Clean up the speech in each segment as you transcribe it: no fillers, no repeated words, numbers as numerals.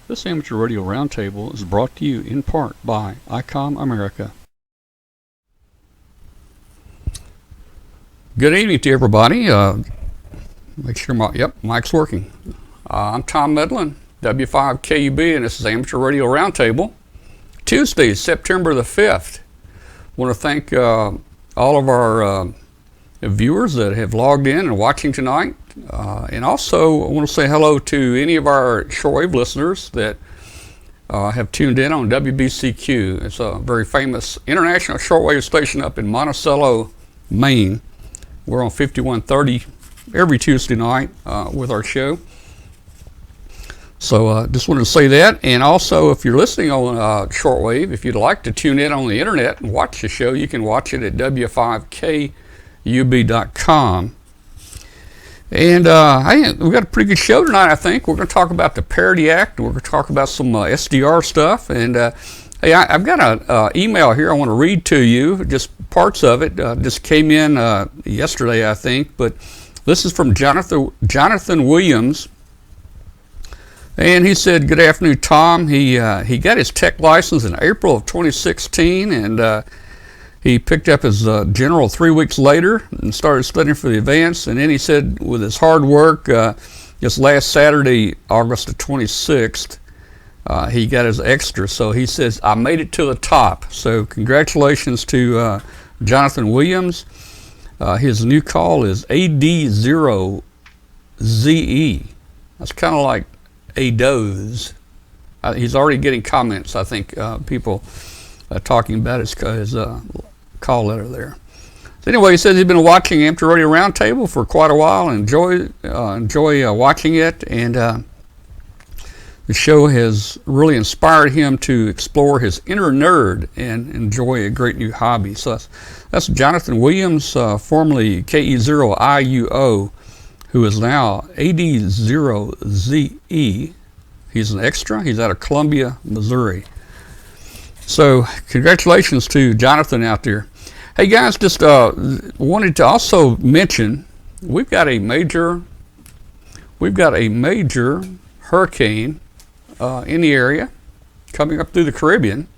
This Amateur Radio Roundtable is brought to you in part by ICOM America. Good evening to everybody. Make sure mic's working. I'm Tom Medlin, W5KUB, and this is Amateur Radio Roundtable. Tuesday, September the 5th. I want to thank all of our viewers that have logged in and watching tonight. And also, I want to say hello to any of our shortwave listeners that have tuned in on WBCQ. It's a very famous international shortwave station up in Monticello, Maine. We're on 5130 every Tuesday night with our show. So just wanted to say that. And also, if you're listening on shortwave, if you'd like to tune in on the internet and watch the show, you can watch it at w5kub.com. And we've got a pretty good show tonight, I think. We're going to talk about the Parity Act, and we're going to talk about some SDR stuff. And hey, I've got an email here I want to read to you, just parts of it. Just came in yesterday, I think. But this is from Jonathan Williams. And he said, "Good afternoon, Tom." He got his tech license in April of 2016, and he picked up his general 3 weeks later and started studying for the advanced. And then he said, with his hard work, just last Saturday, August the 26th, he got his extra. So he says, "I made it to the top." So congratulations to Jonathan Williams. His new call is AD0ZE. That's kind of like ADOZ. He's already getting comments, I think, people talking about his call letter there. So anyway, he says he's been watching Amateur Radio Roundtable for quite a while and enjoy watching it, and the show has really inspired him to explore his inner nerd and enjoy a great new hobby. So that's Jonathan Williams, formerly KE0IUO, who is now AD0ZE. He's an extra. He's out of Columbia, Missouri. So congratulations to Jonathan out there. Hey guys, just wanted to also mention we've got a major hurricane in the area coming up through the Caribbean.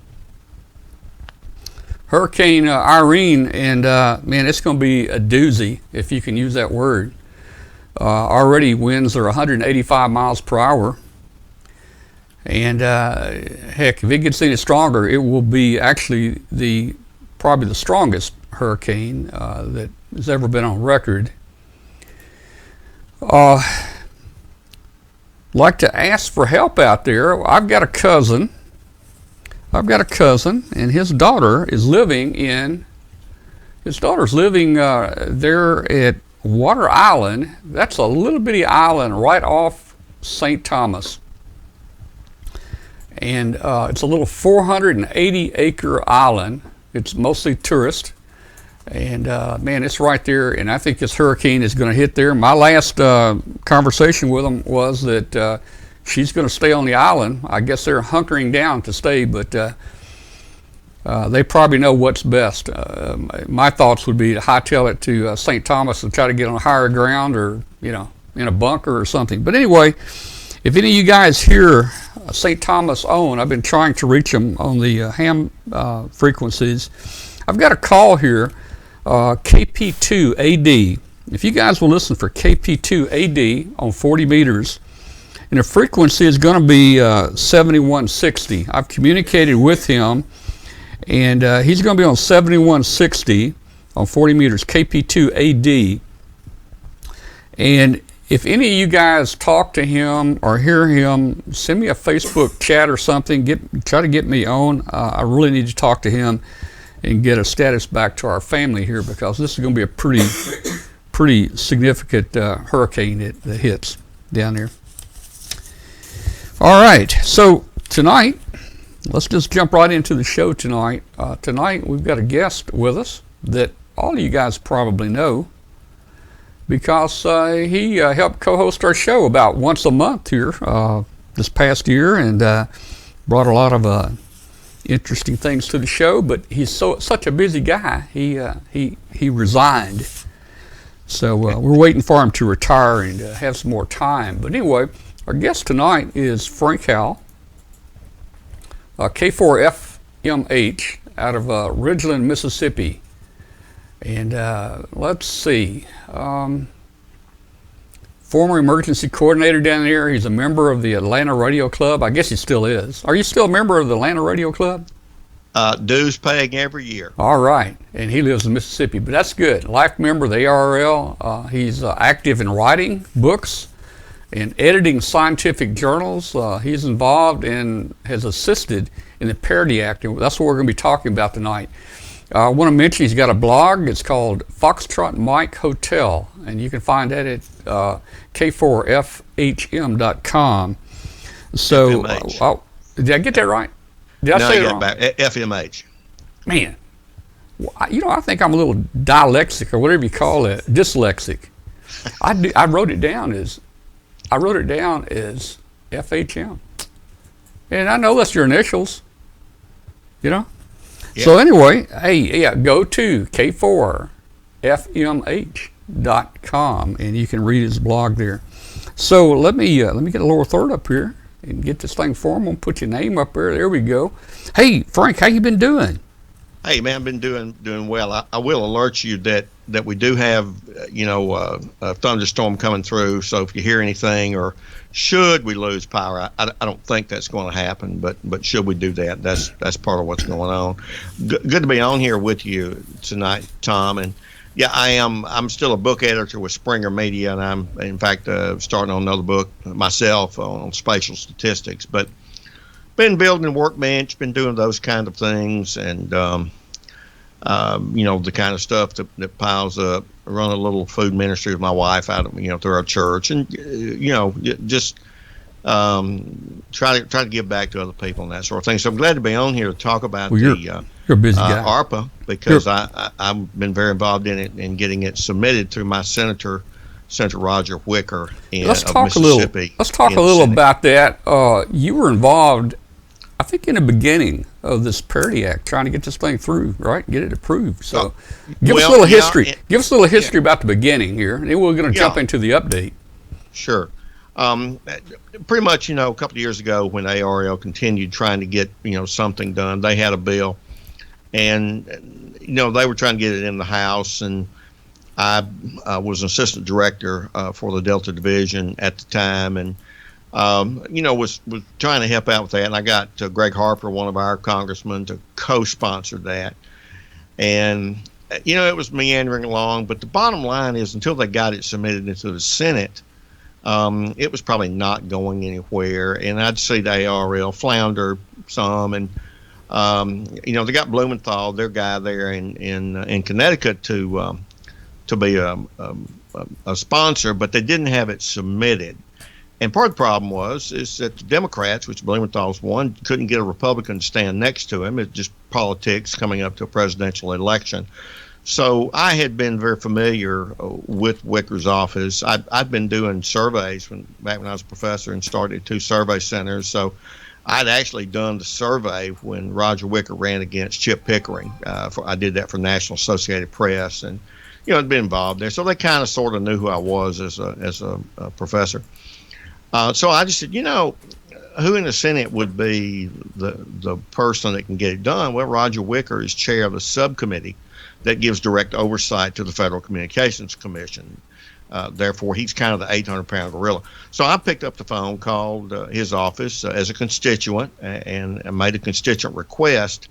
Hurricane Irene, and man, it's going to be a doozy, if you can use that word. Already winds are 185 miles per hour. And heck, if it gets any stronger, it will be actually probably the strongest hurricane that has ever been on record. Like to ask for help out there. I've got a cousin, and his daughter is living there at Water Island. That's a little bitty island right off St. Thomas. And it's a little 480-acre island. It's mostly tourist. And man, it's right there. And I think this hurricane is going to hit there. My last conversation with them was that she's going to stay on the island. I guess they're hunkering down to stay, but they probably know what's best. My thoughts would be to hightail it to St. Thomas and try to get on higher ground, or in a bunker or something. But anyway, if any of you guys hear St. Thomas I've been trying to reach them on the ham frequencies. I've got a call here, KP2AD. If you guys will listen for KP2AD on 40 meters, and the frequency is going to be 7160. I've communicated with him, and he's going to be on 7160 on 40 meters, KP2AD. And if any of you guys talk to him or hear him, send me a Facebook chat or something. Try to get me on. I really need to talk to him and get a status back to our family here, because this is going to be a pretty significant hurricane that hits down there. All right, so tonight, let's just jump right into the show tonight. Tonight we've got a guest with us that all of you guys probably know, because he helped co-host our show about once a month here this past year, and brought a lot of interesting things to the show. But he's such a busy guy. He resigned, so we're waiting for him to retire and have some more time. But anyway, our guest tonight is Frank Howell. K4FMH out of Ridgeland, Mississippi. And let's see. Former emergency coordinator down there. He's a member of the Atlanta Radio Club. I guess he still is. Are you still a member of the Atlanta Radio Club? Dues paying every year. All right. And he lives in Mississippi. But that's good. Life member of the ARL. He's active in writing books and editing scientific journals. He's involved and has assisted in the Parity Act. And that's what we're going to be talking about tonight. I want to mention he's got a blog. It's called Foxtrot Mike Hotel, and you can find that at k4fhm.com. So, did I get that right? Did I say it wrong? FMH. Man, I think I'm a little dyslexic or whatever you call it, dyslexic. I wrote it down as FHM, and I know that's your initials. You know. Yeah. So anyway, go to k4fmh.com and you can read his blog there. So let me get a lower third up here and get this thing formal. Put your name up there. There we go. Hey Frank, how you been doing? Hey man, I've been doing well. I will alert you that we do have a thunderstorm coming through. So if you hear anything or should we lose power, I don't think that's going to happen. But should we do that, that's part of what's going on. Good to be on here with you tonight, Tom. And yeah, I'm still a book editor with Springer Media, and I'm in fact starting on another book myself on spatial statistics. But been building a workbench, been doing those kind of things, and the kind of stuff that piles up. I run a little food ministry with my wife out of through our church, and just try to give back to other people and that sort of thing. So I'm glad to be on here to talk about you're a busy guy. ARPA, because I've been very involved in it and getting it submitted through my Senator Roger Wicker of Mississippi. Let's talk a little about that. You were involved, I think, in the beginning of this Parity Act, trying to get this thing through, right? Get it approved. So give us a little history. Give us a little history about the beginning here, and then we're going to jump into the update. Sure. Pretty much, a couple of years ago when ARL continued trying to get, something done, they had a bill, and, they were trying to get it in the House, and I was an assistant director for the Delta Division at the time, and was trying to help out with that, and I got Greg Harper, one of our congressmen, to co-sponsor that, and it was meandering along. But the bottom line is, until they got it submitted into the Senate, it was probably not going anywhere, and I'd see the ARL flounder some, and they got Blumenthal, their guy there in Connecticut, to be a sponsor, but they didn't have it submitted. And part of the problem is that the Democrats, which Blumenthal's one, couldn't get a Republican to stand next to him. It's just politics coming up to a presidential election. So I had been very familiar with Wicker's office. I'd been doing surveys back when I was a professor and started 2 survey centers. So I'd actually done the survey when Roger Wicker ran against Chip Pickering. I did that for National Associated Press, and I'd been involved there. So they kind of sort of knew who I was as a professor. So I just said, who in the Senate would be the person that can get it done? Well, Roger Wicker is chair of the subcommittee that gives direct oversight to the Federal Communications Commission. Therefore, he's kind of the 800-pound gorilla. So I picked up the phone, called his office as a constituent, and made a constituent request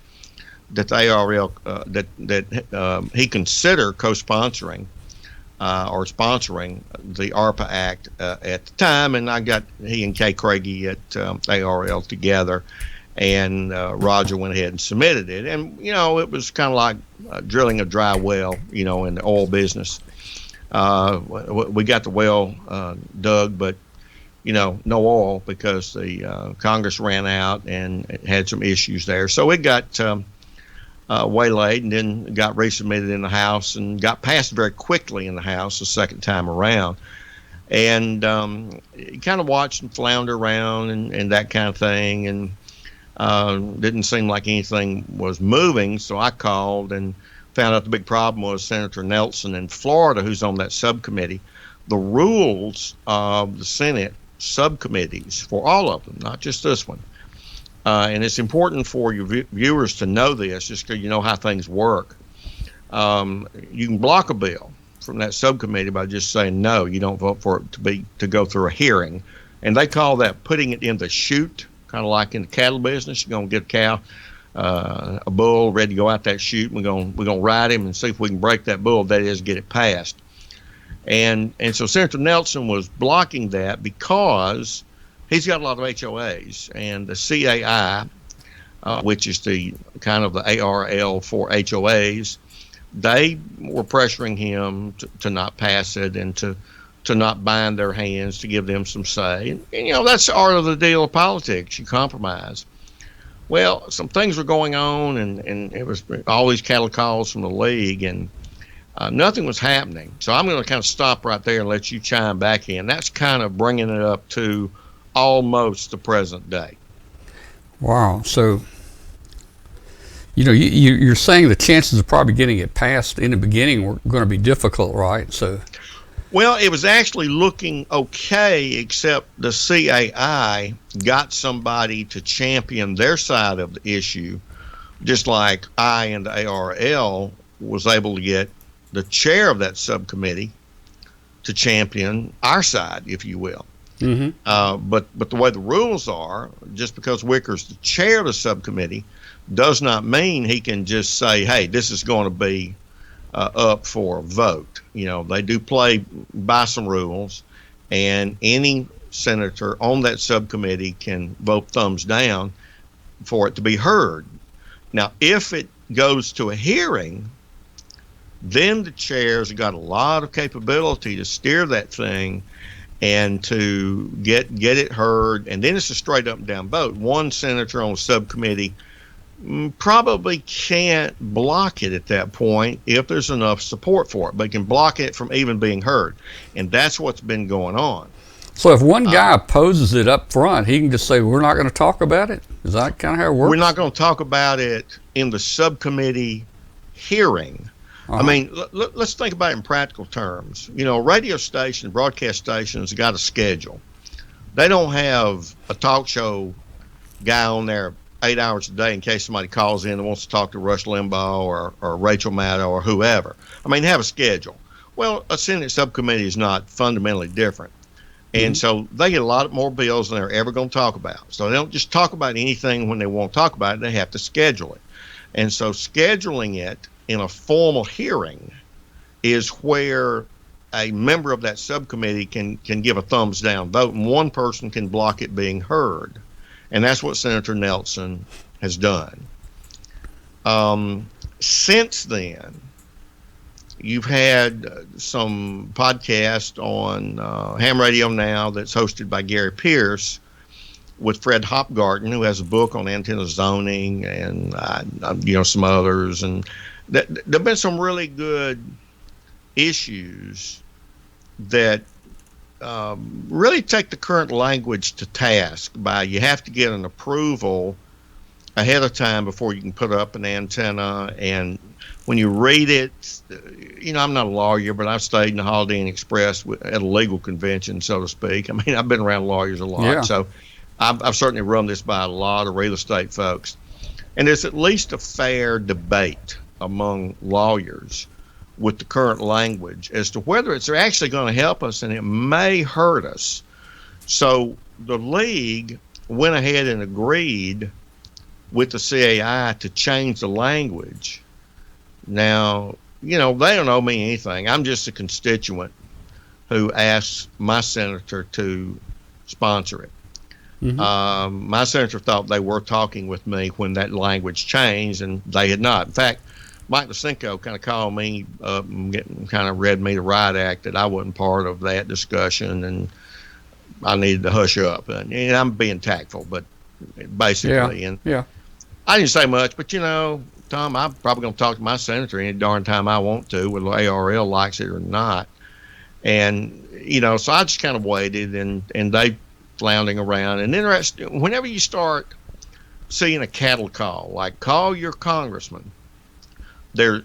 that the ARL that he consider co-sponsoring or sponsoring the ARPA Act at the time, and I got he and Kay Craigie at ARL together, and Roger went ahead and submitted it. And it was kind of like drilling a dry well, in the oil business. We got the well dug, but no oil, because the Congress ran out and had some issues there. So it got waylaid, and then got resubmitted in the House and got passed very quickly in the House the second time around. And kind of watched them flounder around and that kind of thing, and didn't seem like anything was moving. So I called and found out the big problem was Senator Nelson in Florida, who's on that subcommittee. The rules of the Senate subcommittees, for all of them, not just this one, and it's important for your viewers to know this, just because you know how things work. You can block a bill from that subcommittee by just saying no, you don't vote for it to go through a hearing, and they call that putting it in the chute, kind of like in the cattle business. You're gonna get a cow, a bull ready to go out that chute. We're gonna ride him and see if we can break that bull. That is, get it passed. And so Senator Nelson was blocking that because he's got a lot of HOAs, and the CAI, which is the kind of the ARL for HOAs, they were pressuring him to not pass it and to not bind their hands, to give them some say. And you know, that's the art of the deal of politics. You compromise. Well, some things were going on, and it was all these cattle calls from the league, and nothing was happening. So I'm going to kind of stop right there and let you chime back in. That's kind of bringing it up to almost the present day. Wow. So, you know, you're saying the chances of probably getting it passed in the beginning were going to be difficult, right? So, well, it was actually looking okay, except the CAI got somebody to champion their side of the issue, just like I and the ARL was able to get the chair of that subcommittee to champion our side, if you will. Mm-hmm. But the way the rules are, just because Wicker's the chair of the subcommittee does not mean he can just say, hey, this is going to be up for a vote. You know, they do play by some rules, and any senator on that subcommittee can vote thumbs down for it to be heard. Now, if it goes to a hearing, then the chair's got a lot of capability to steer that thing and to get it heard, and then it's a straight up and down vote. One senator on a subcommittee probably can't block it at that point if there's enough support for it, but can block it from even being heard, and that's what's been going on. So if one guy opposes it up front, he can just say, we're not going to talk about it? Is that kind of how it works? We're not going to talk about it in the subcommittee hearing. I mean, let's think about it in practical terms. You know, radio station, broadcast stations got a schedule. They don't have a talk show guy on there 8 hours a day in case somebody calls in and wants to talk to Rush Limbaugh or Rachel Maddow or whoever. I mean, they have a schedule. Well, a Senate subcommittee is not fundamentally different. And so they get a lot more bills than they're ever going to talk about. So they don't just talk about anything when they want to talk about it. They have to schedule it. And so scheduling it in a formal hearing is where a member of that subcommittee can give a thumbs down vote, and one person can block it being heard. And that's what Senator Nelson has done. Since then, you've had some podcast on Ham Radio Now that's hosted by Gary Pierce with Fred Hopgarten, who has a book on antenna zoning and some others. And there have been some really good issues that really take the current language to task by you have to get an approval ahead of time before you can put up an antenna. And when you read it, you know, I'm not a lawyer, but I've stayed in the Holiday Inn Express at a legal convention, so to speak. I mean, I've been around lawyers a lot, so I've certainly run this by a lot of real estate folks. And there's at least a fair debate among lawyers with the current language as to whether it's actually going to help us and it may hurt us. So the league went ahead and agreed with the CAI to change the language. Now, you know, they don't owe me anything. I'm just a constituent who asked my senator to sponsor it. My senator thought they were talking with me when that language changed, and they had not. In fact, Mike Lisenko kind of called me up and kind of read me the riot act that I wasn't part of that discussion, and I needed to hush up. And I'm being tactful, but basically, I didn't say much. But you know, Tom, I'm probably going to talk to my senator any darn time I want to, whether ARL likes it or not. And you know, so I just kind of waited, and they floundering around. And interesting, whenever you start seeing a cattle call, like call your congressman, there's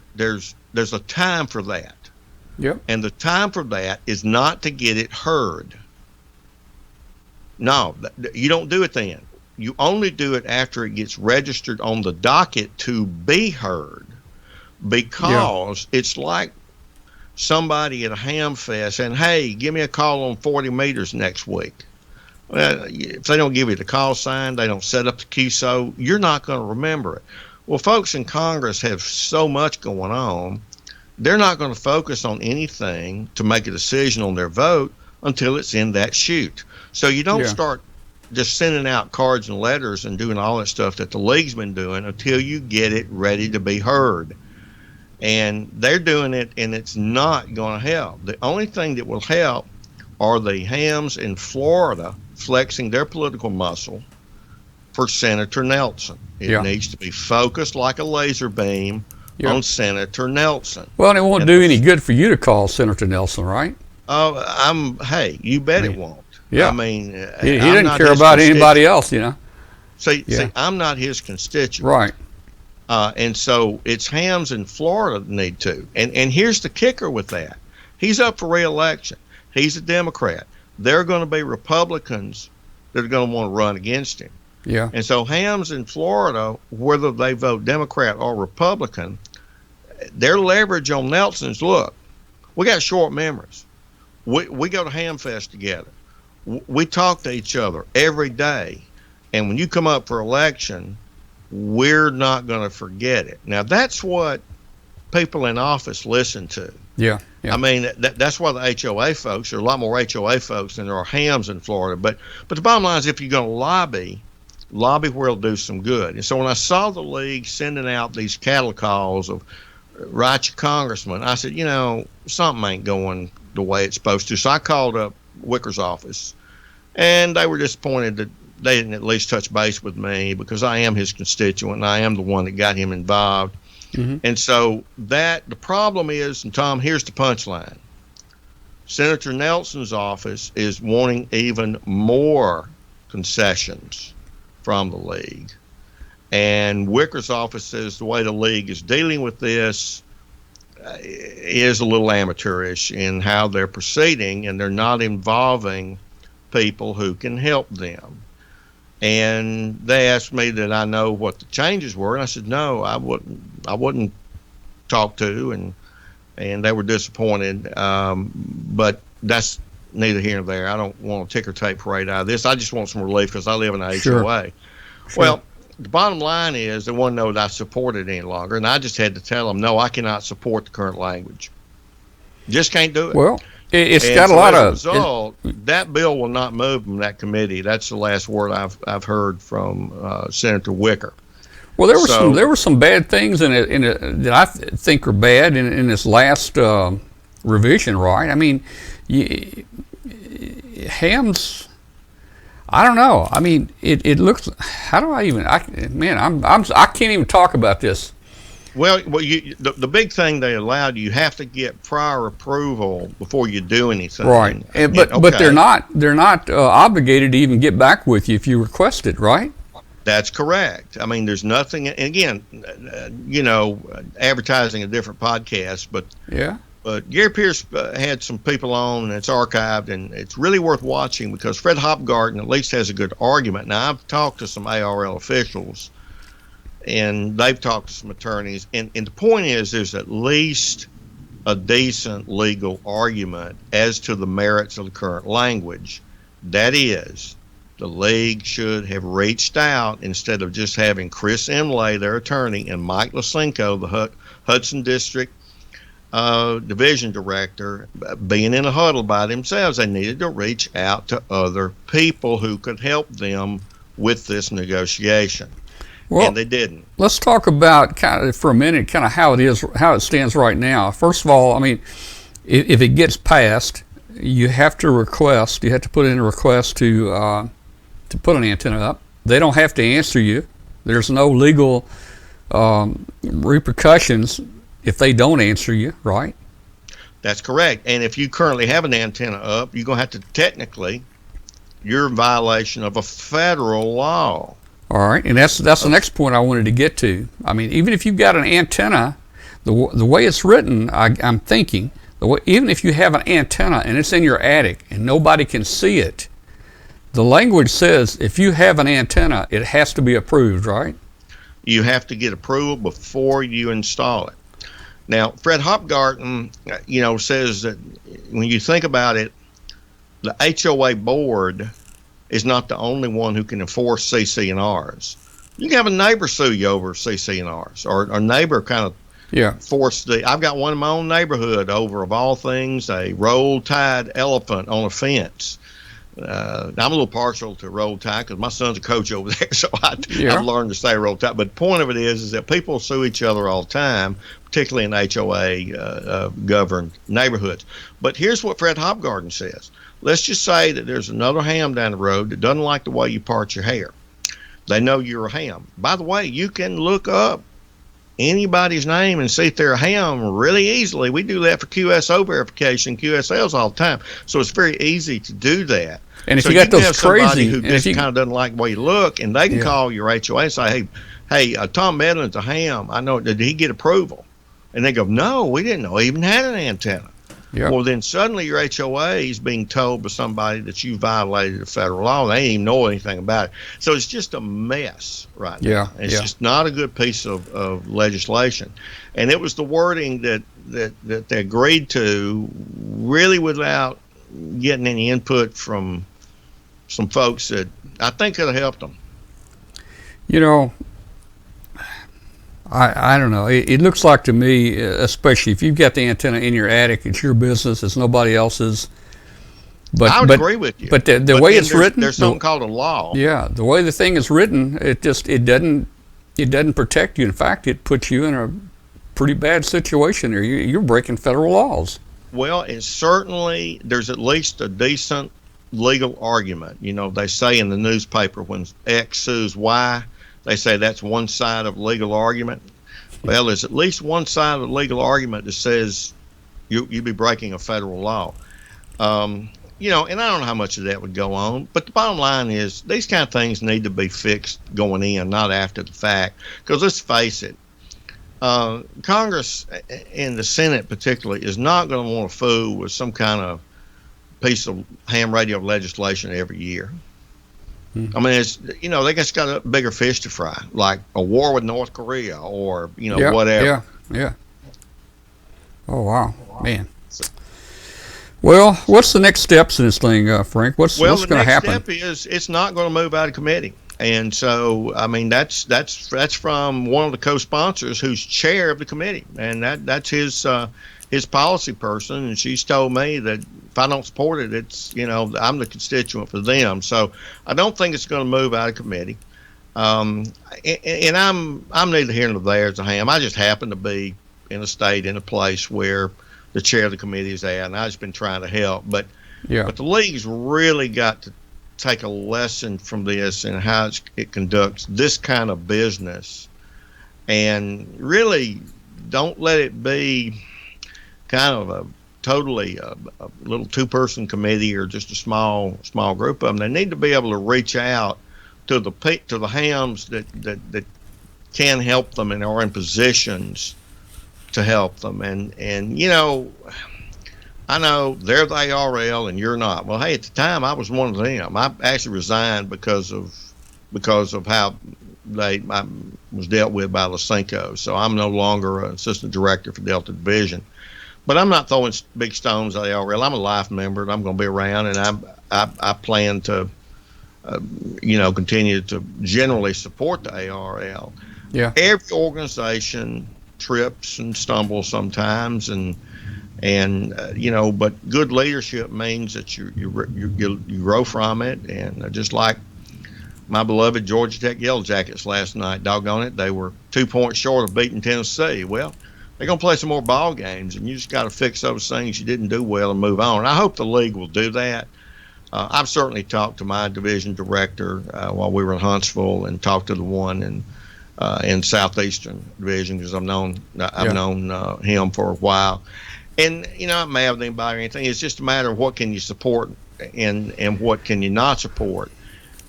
a time for that. Yep. And the time for that is not to get it heard. No, you don't do it then. you only do it after it gets registered on the docket to be heard, because it's like somebody at a ham fest saying, hey, give me a call on 40 meters next week. Well, if they don't give you the call sign, they don't set up the QSO, you're not going to remember it. Well, folks in Congress have so much going on, they're not going to focus on anything to make a decision on their vote until it's in that chute. So you don't start just sending out cards and letters and doing all that stuff that the league's been doing until you get it ready to be heard. And they're doing it, and it's not going to help. The only thing that will help are the hams in Florida flexing their political muscle for Senator Nelson. It needs to be focused like a laser beam on Senator Nelson. Well, and it won't do any good for you to call Senator Nelson, right? Hey, you bet it won't. Yeah. I mean, he didn't care about anybody else, you know. See, I'm not his constituent. Right. And so it's hams in Florida that need to. And here's the kicker with that. He's up for re-election. He's a Democrat. There are going to be Republicans that are going to want to run against him. Yeah. And so hams in Florida, whether they vote Democrat or Republican, their leverage on Nelson's, look, we got short memories. We go to Hamfest together. We talk to each other every day. And when you come up for election, we're not going to forget it. Now, that's what people in office listen to. Yeah. I mean, that's why the HOA folks, there are a lot more HOA folks than there are hams in Florida. But the bottom line is, if you're going to lobby where it'll do some good. And so when I saw the league sending out these cattle calls of write your congressman, I said, something ain't going the way it's supposed to. So I called up Wicker's office, and they were disappointed that they didn't at least touch base with me, because I am his constituent and I am the one that got him involved. Mm-hmm. And so the problem is, and Tom, here's the punchline. Senator Nelson's office is wanting even more concessions from the league. And Wicker's office says the way the league is dealing with this is a little amateurish in how they're proceeding, and they're not involving people who can help them. And they asked me that I know what the changes were, and I said no, I wouldn't talk to, and they were disappointed. But that's neither here nor there. I don't want a ticker tape parade out of this. I just want some relief because I live in an HOA. Sure. Well, the bottom line is they want to know that I support it any longer, and I just had to tell them, no, I cannot support the current language. Just can't do it. Well, it's got a lot of result. That bill will not move from that committee. That's the last word I've heard from Senator Wicker. Well, there were some bad things in it that I think are bad in this last revision, right? I mean, hams. I don't know. I mean, it looks. How do I even? I can't even talk about this. Well, the big thing they allowed, you have to get prior approval before you do anything. Right, but they're not obligated to even get back with you if you request it, right? That's correct. I mean, there's nothing. And again, advertising a different podcast, but yeah. But Gary Pierce had some people on, and it's archived, and it's really worth watching because Fred Hopgarten at least has a good argument. Now, I've talked to some ARL officials, and they've talked to some attorneys, and the point is there's at least a decent legal argument as to the merits of the current language. That is, the league should have reached out instead of just having Chris Imlay, their attorney, and Mike Lisenko, the Hudson District division director, being in a huddle by themselves. They needed to reach out to other people who could help them with this negotiation. Well, and they didn't. Let's talk about for a minute how it stands right now. First of all, I mean, if it gets passed, you have to put in a request to put an antenna up. They don't have to answer you. There's no legal repercussions if they don't answer you, right? That's correct. And if you currently have an antenna up, you're going to have to you're in violation of a federal law. All right, and that's the next point I wanted to get to. I mean, even if you've got an antenna, the way it's written, I'm thinking, even if you have an antenna and it's in your attic and nobody can see it, the language says if you have an antenna, it has to be approved, right? You have to get approval before you install it. Now, Fred Hopgarten, says that when you think about it, the HOA board is not the only one who can enforce CC&Rs. You can have a neighbor sue you over CC&Rs, or a neighbor kind of force I've got one in my own neighborhood over, of all things, a roll-tide elephant on a fence. I'm a little partial to roll tide because my son's a coach over there, so I've learned to say roll tide. But the point of it is that people sue each other all the time, particularly in HOA governed neighborhoods. But here's what Fred Hopgarten says. Let's just say that there's another ham down the road that doesn't like the way you part your hair. They know you're a ham. By the way, you can look up anybody's name and see if they're a ham really easily. We do that for QSO verification, QSLs all the time. So it's very easy to do that. And if so you got those crazy, who just kind of doesn't like the way you look, and they can call your HOA and say, hey, Tom Medlin's a ham. I know, did he get approval? And they go, no, we didn't know he even had an antenna. Yep. Well, then suddenly your HOA is being told by somebody that you violated a federal law. They didn't even know anything about it. So it's just a mess right now. It's just not a good piece of legislation. And it was the wording that they agreed to, really without getting any input from some folks that I think could have helped them. I don't know. It looks like to me, especially if you've got the antenna in your attic, it's your business, it's nobody else's. But I would agree with you. But the way it's written, there's something called a law. Yeah, the way the thing is written, it doesn't protect you. In fact, it puts you in a pretty bad situation there. You're breaking federal laws. Well, it's certainly, there's at least a decent legal argument. They say in the newspaper when X sues Y, they say that's one side of legal argument. Well, there's at least one side of the legal argument that says you'd be breaking a federal law. And I don't know how much of that would go on, but the bottom line is these kind of things need to be fixed going in, not after the fact. Because let's face it, Congress and the Senate particularly is not going to want to fool with some kind of piece of ham radio legislation every year. I mean, it's, they just got a bigger fish to fry, like a war with North Korea or, whatever. Yeah. Oh, wow, man. Well, what's the next steps in this thing, Frank? What's going to happen? The next step is it's not going to move out of committee. And so, I mean, that's from one of the co-sponsors who's chair of the committee. And that's his policy person. And she's told me that if I don't support it, it's, I'm the constituent for them. So I don't think it's going to move out of committee. And I'm neither here nor there as a ham. I just happen to be in a state, in a place where the chair of the committee is at, and I've just been trying to help. But the league's really got to take a lesson from this and how it conducts this kind of business, and really don't let it be kind of a totally a little two-person committee or just a small group of them. They need to be able to reach out to the hams that can help them and are in positions to help them. And I know they're the ARL and you're not. Well, hey, at the time I was one of them. I actually resigned because of how I was dealt with by Lysenko. So I'm no longer an assistant director for Delta Division. But I'm not throwing big stones at the ARL. I'm a life member, and I'm going to be around, and I plan to, continue to generally support the ARL. Yeah. Every organization trips and stumbles sometimes, but good leadership means that you grow from it, and just like my beloved Georgia Tech Yellow Jackets last night, doggone it, they were 2 points short of beating Tennessee. Well, they're going to play some more ball games, and you just got to fix those things you didn't do well and move on. And I hope the league will do that. I've certainly talked to my division director while we were in Huntsville, and talked to the one in Southeastern Division, because I've known him for a while. And I'm mad with anybody or anything. It's just a matter of what can you support and what can you not support.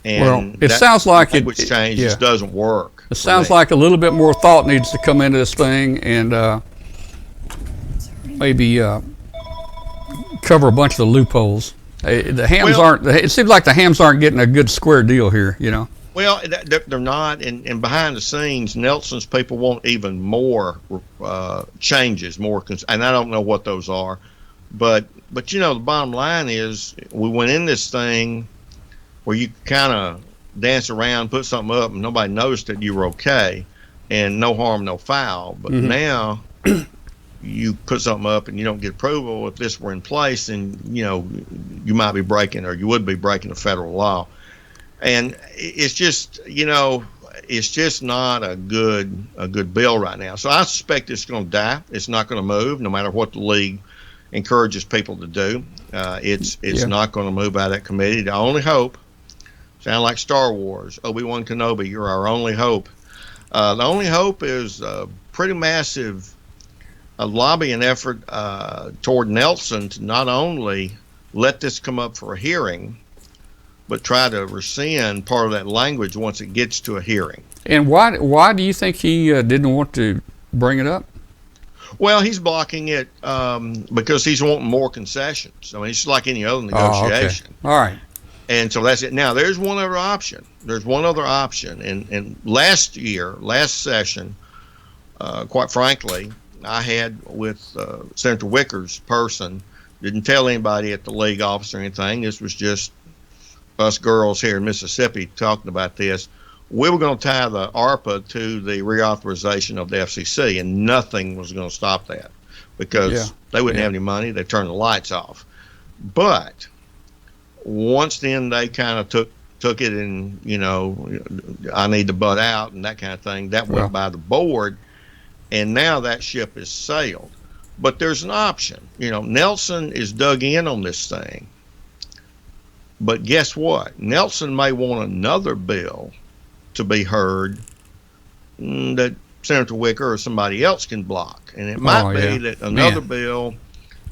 And it sounds like language change just doesn't work. It sounds like a little bit more thought needs to come into this thing, and maybe cover a bunch of the loopholes. The hams aren't. It seems like the hams aren't getting a good square deal here. Well, they're not, and behind the scenes, Nelson's people want even more changes, and I don't know what those are, but the bottom line is we went in this thing where you kind of dance around, put something up, and nobody noticed that you were okay, and no harm, no foul. But now you put something up and you don't get approval. If this were in place, then you might be breaking, or you would be breaking the federal law. And it's just, it's just not a good bill right now. So I suspect it's going to die. It's not going to move, no matter what the league encourages people to do. It's not going to move out of that committee. The only hope, sound like Star Wars, Obi-Wan Kenobi, you're our only hope. The only hope is a pretty massive lobbying effort toward Nelson to not only let this come up for a hearing, but try to rescind part of that language once it gets to a hearing. And why do you think he didn't want to bring it up? Well, he's blocking it because he's wanting more concessions. I mean, it's like any other negotiation. Oh, okay. All right. And so that's it. Now, there's one other option. And last session, quite frankly, I had with Senator Wicker's person, didn't tell anybody at the league office or anything. This was just us girls here in Mississippi talking about this. We were going to tie the ARPA to the reauthorization of the FCC, and nothing was going to stop that because they wouldn't have any money. They turned the lights off. But once then they kind of took it and, I need to butt out and that kind of thing. That went by the board, and now that ship has sailed. But there's an option. Nelson is dug in on this thing. But guess what? Nelson may want another bill to be heard that Senator Wicker or somebody else can block. And it might be that another bill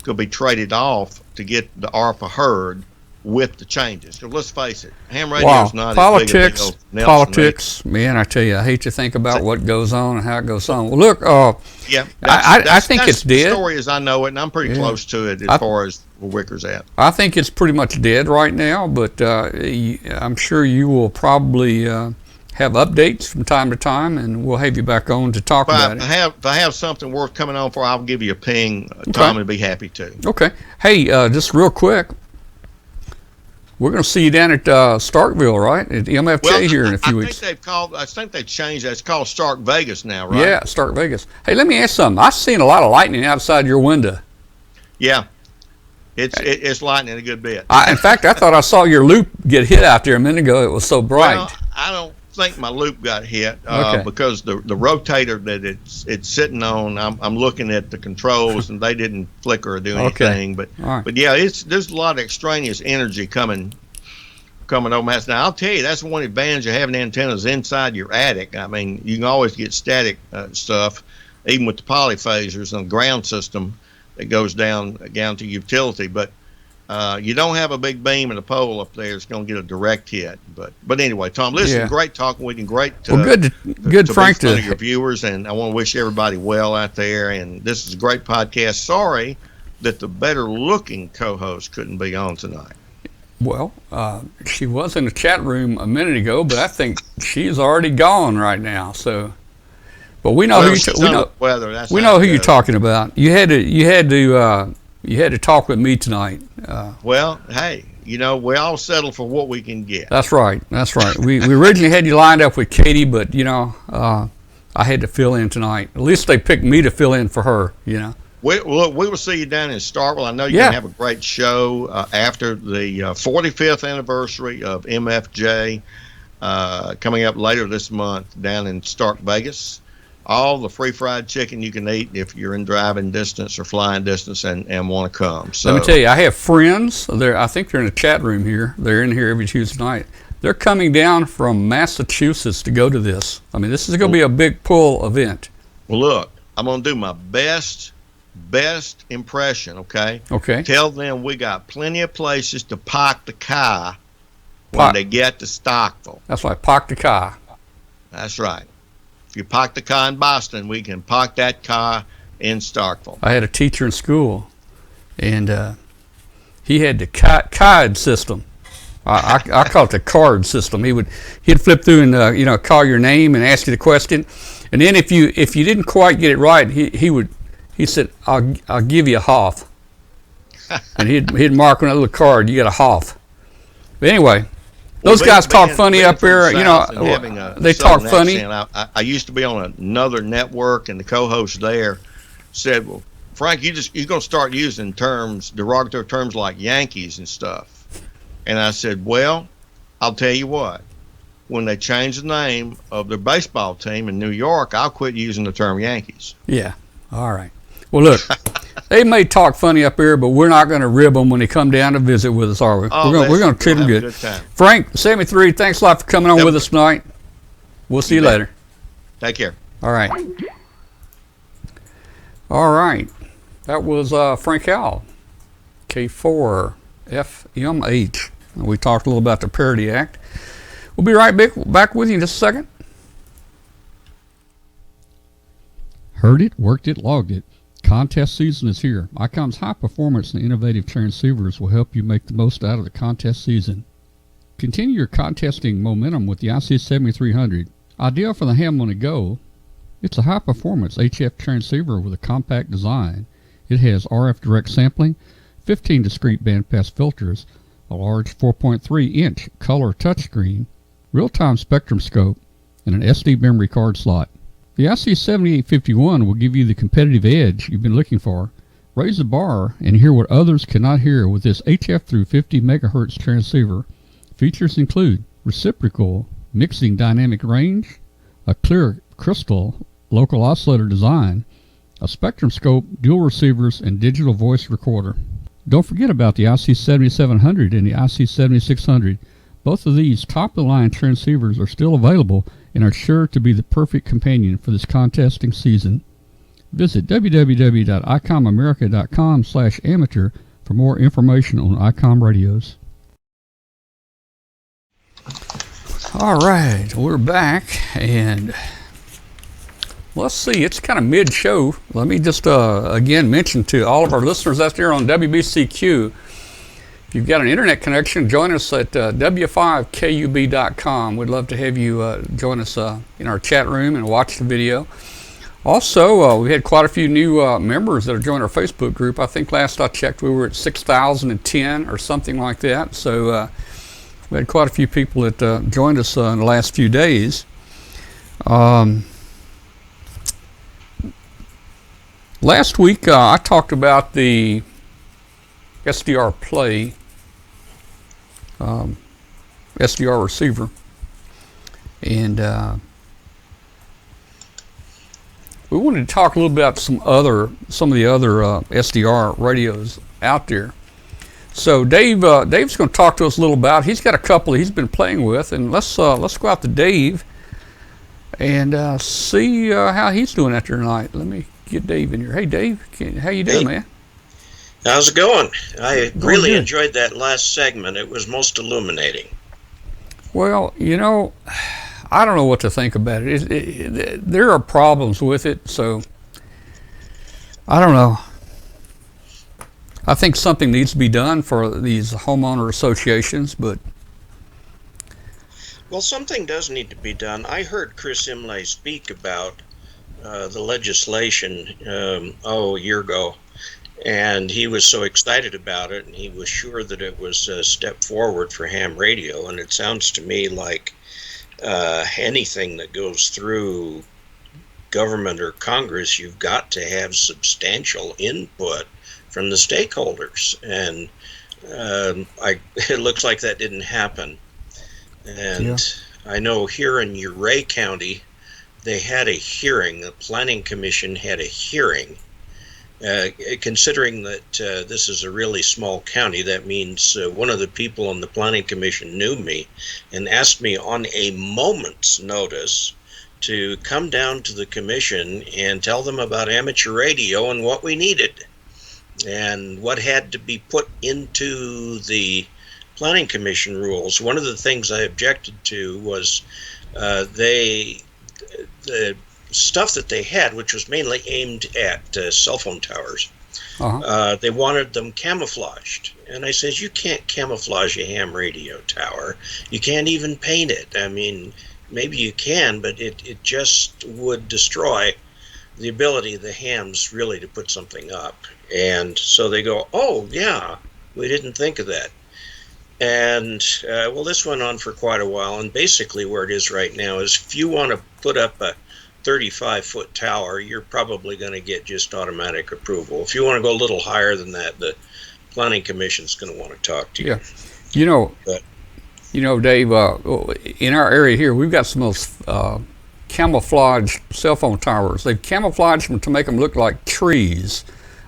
could be traded off to get the ARPA heard with the changes. Because let's face it, ham radio is not as big a deal as Nelson. Politics, man, I tell you, I hate to think about what goes on and how it goes on. Well, look, I think it's dead. The story as I know it, and I'm pretty close to it as far as where Wicker's at. I think it's pretty much dead right now, but I'm sure you will probably have updates from time to time, and we'll have you back on to talk about it. If I have something worth coming on for, I'll give you a ping. Tom would be happy to. Okay. Hey, just real quick, we're going to see you down at Starkville, right? At MFJ here in a few weeks. I think they've changed that. It's called Stark Vegas now, right? Yeah, Stark Vegas. Hey, let me ask something. I've seen a lot of lightning outside your window. Yeah. It's lightning a good bit. In fact, I thought I saw your loop get hit out there a minute ago. It was so bright. Well, I don't think my loop got hit because the rotator that it's sitting on, I'm looking at the controls and they didn't flicker or do anything. But yeah, there's a lot of extraneous energy coming over my house. Now I'll tell you, that's one advantage of having antennas inside your attic. I mean, you can always get static stuff, even with the polyphasers and the ground system that goes down to utility. But you don't have a big beam and a pole up there. It's going to get a direct hit. But anyway, Tom, listen, great talking with you. Great to, good, Frank, to your viewers, and I want to wish everybody well out there. And this is a great podcast. Sorry that the better-looking co-host couldn't be on tonight. Well, she was in the chat room a minute ago, but I think she's already gone right now. So, but we know who you're talking about. You had to talk with me tonight. Well, hey, we all settle for what we can get. That's right. We originally had you lined up with Katie, but I had to fill in tonight. At least they picked me to fill in for her. We will see you down in Starkville. I know you're going to have a great show after the 45th anniversary of MFJ coming up later this month down in Stark Vegas. All the free fried chicken you can eat if you're in driving distance or flying distance and want to come. So let me tell you, I have friends. I think they're in the chat room here. They're in here every Tuesday night. They're coming down from Massachusetts to go to this. I mean, this is going to be a big pull event. Well, look, I'm going to do my best impression, okay? Okay. Tell them we got plenty of places to park the car when they get to Starkville. That's right, park the car. That's right. If you park the car in Boston, we can park that car in Starkville. I had a teacher in school, and he had the card system. I call it the card system. He'd flip through and call your name and ask you the question, and then if you didn't quite get it right, he said I'll give you a half, and he'd mark on a little card, you got a half. But anyway, those guys talk funny up there. They talk funny. I used to be on another network, and the co-host there said, "Well, Frank, you're gonna start using derogatory terms like Yankees and stuff." And I said, "Well, I'll tell you what. When they change the name of their baseball team in New York, I'll quit using the term Yankees." Yeah. All right. Well, look, they may talk funny up here, but we're not going to rib them when they come down to visit with us, are we? We're going to treat them good. Frank, 73, thanks a lot for coming on with us tonight. We'll see you later. Take care. All right. All right. That was Frank Howell, K4FMH. We talked a little about the Parity Act. We'll be right back with you in just a second. Heard it, worked it, logged it. Contest season is here. ICOM's high performance and innovative transceivers will help you make the most out of the contest season. Continue your contesting momentum with the IC7300. Ideal for the ham on the go, it's a high performance HF transceiver with a compact design. It has RF direct sampling, 15 discrete bandpass filters, a large 4.3-inch color touchscreen, real-time spectrum scope, and an SD memory card slot. The IC7851 will give you the competitive edge you've been looking for. Raise the bar and hear what others cannot hear with this HF through 50 MHz transceiver. Features include reciprocal mixing dynamic range, a clear crystal local oscillator design, a spectrum scope, dual receivers, and digital voice recorder. Don't forget about the IC7700 and the IC7600. Both of these top-of-the-line transceivers are still available and are sure to be the perfect companion for this contesting season. Visit www.icomamerica.com/amateur for more information on ICOM radios. All right, we're back, and let's see, it's kind of mid-show. Let me just again mention to all of our listeners out there on WBCQ, if you've got an internet connection, join us at w5kub.com. We'd love to have you join us in our chat room and watch the video. Also, we had quite a few new members that have joined our Facebook group. I think last I checked, we were at 6,010 or something like that. So we had quite a few people that joined us in the last few days. Last week, I talked about the SDR Play SDR receiver, and we wanted to talk a little bit about some of the other SDR radios out there. So Dave's going to talk to us a little about. He's got a couple he's been playing with, and let's go out to Dave and see how he's doing out there tonight. Let me get Dave in here. Hey Dave, how you doing, man? How's it going? I really enjoyed that last segment. It was most illuminating. Well, I don't know what to think about it. There are problems with it, so I don't know. I think something needs to be done for these homeowner associations, but... Well, something does need to be done. I heard Chris Imlay speak about the legislation a year ago, and he was so excited about it, and he was sure that it was a step forward for ham radio. And it sounds to me like anything that goes through government or Congress, you've got to have substantial input from the stakeholders. And it looks like that didn't happen. And I know here in Uray County, they had a hearing. The Planning Commission had a hearing. Considering that this is a really small county, that means one of the people on the Planning Commission knew me and asked me on a moment's notice to come down to the commission and tell them about amateur radio and what we needed and what had to be put into the Planning Commission rules. One of the things I objected to was the stuff that they had, which was mainly aimed at cell phone towers. They wanted them camouflaged. And I says, you can't camouflage a ham radio tower. You can't even paint it. I mean, maybe you can, but it just would destroy the ability of the hams really to put something up. And so they go, oh, yeah, we didn't think of that. And, well, this went on for quite a while. And basically where it is right now is if you want to put up a 35-foot tower, you're probably going to get just automatic approval. If you want to go a little higher than that, the Planning Commission's going to want to talk to you. Yeah. Dave, in our area here, we've got some of those camouflage cell phone towers. They've camouflaged them to make them look like trees.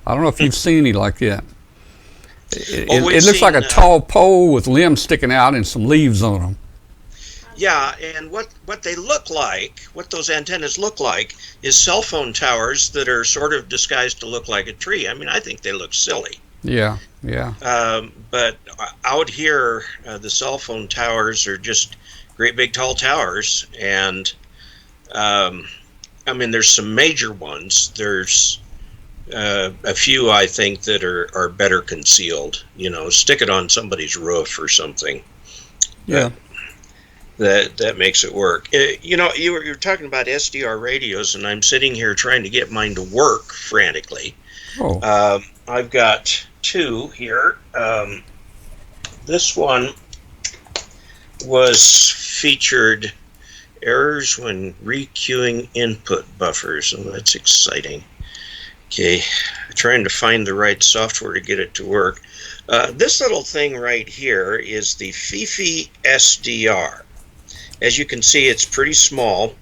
I don't know if you've seen any like that. It looks like a tall pole with limbs sticking out and some leaves on them. Yeah, and what they look like, what those antennas look like, is cell phone towers that are sort of disguised to look like a tree. I mean, I think they look silly. Yeah. But out here, the cell phone towers are just great big tall towers, and I mean, there's some major ones. There's a few I think that are better concealed. Stick it on somebody's roof or something. Yeah. That makes it work. You were talking about SDR radios, and I'm sitting here trying to get mine to work frantically. Oh. I've got two here. This one was featured errors when requeuing input buffers. Oh, that's exciting. Okay, trying to find the right software to get it to work. This little thing right here is the Fifi SDR. As you can see, it's pretty small.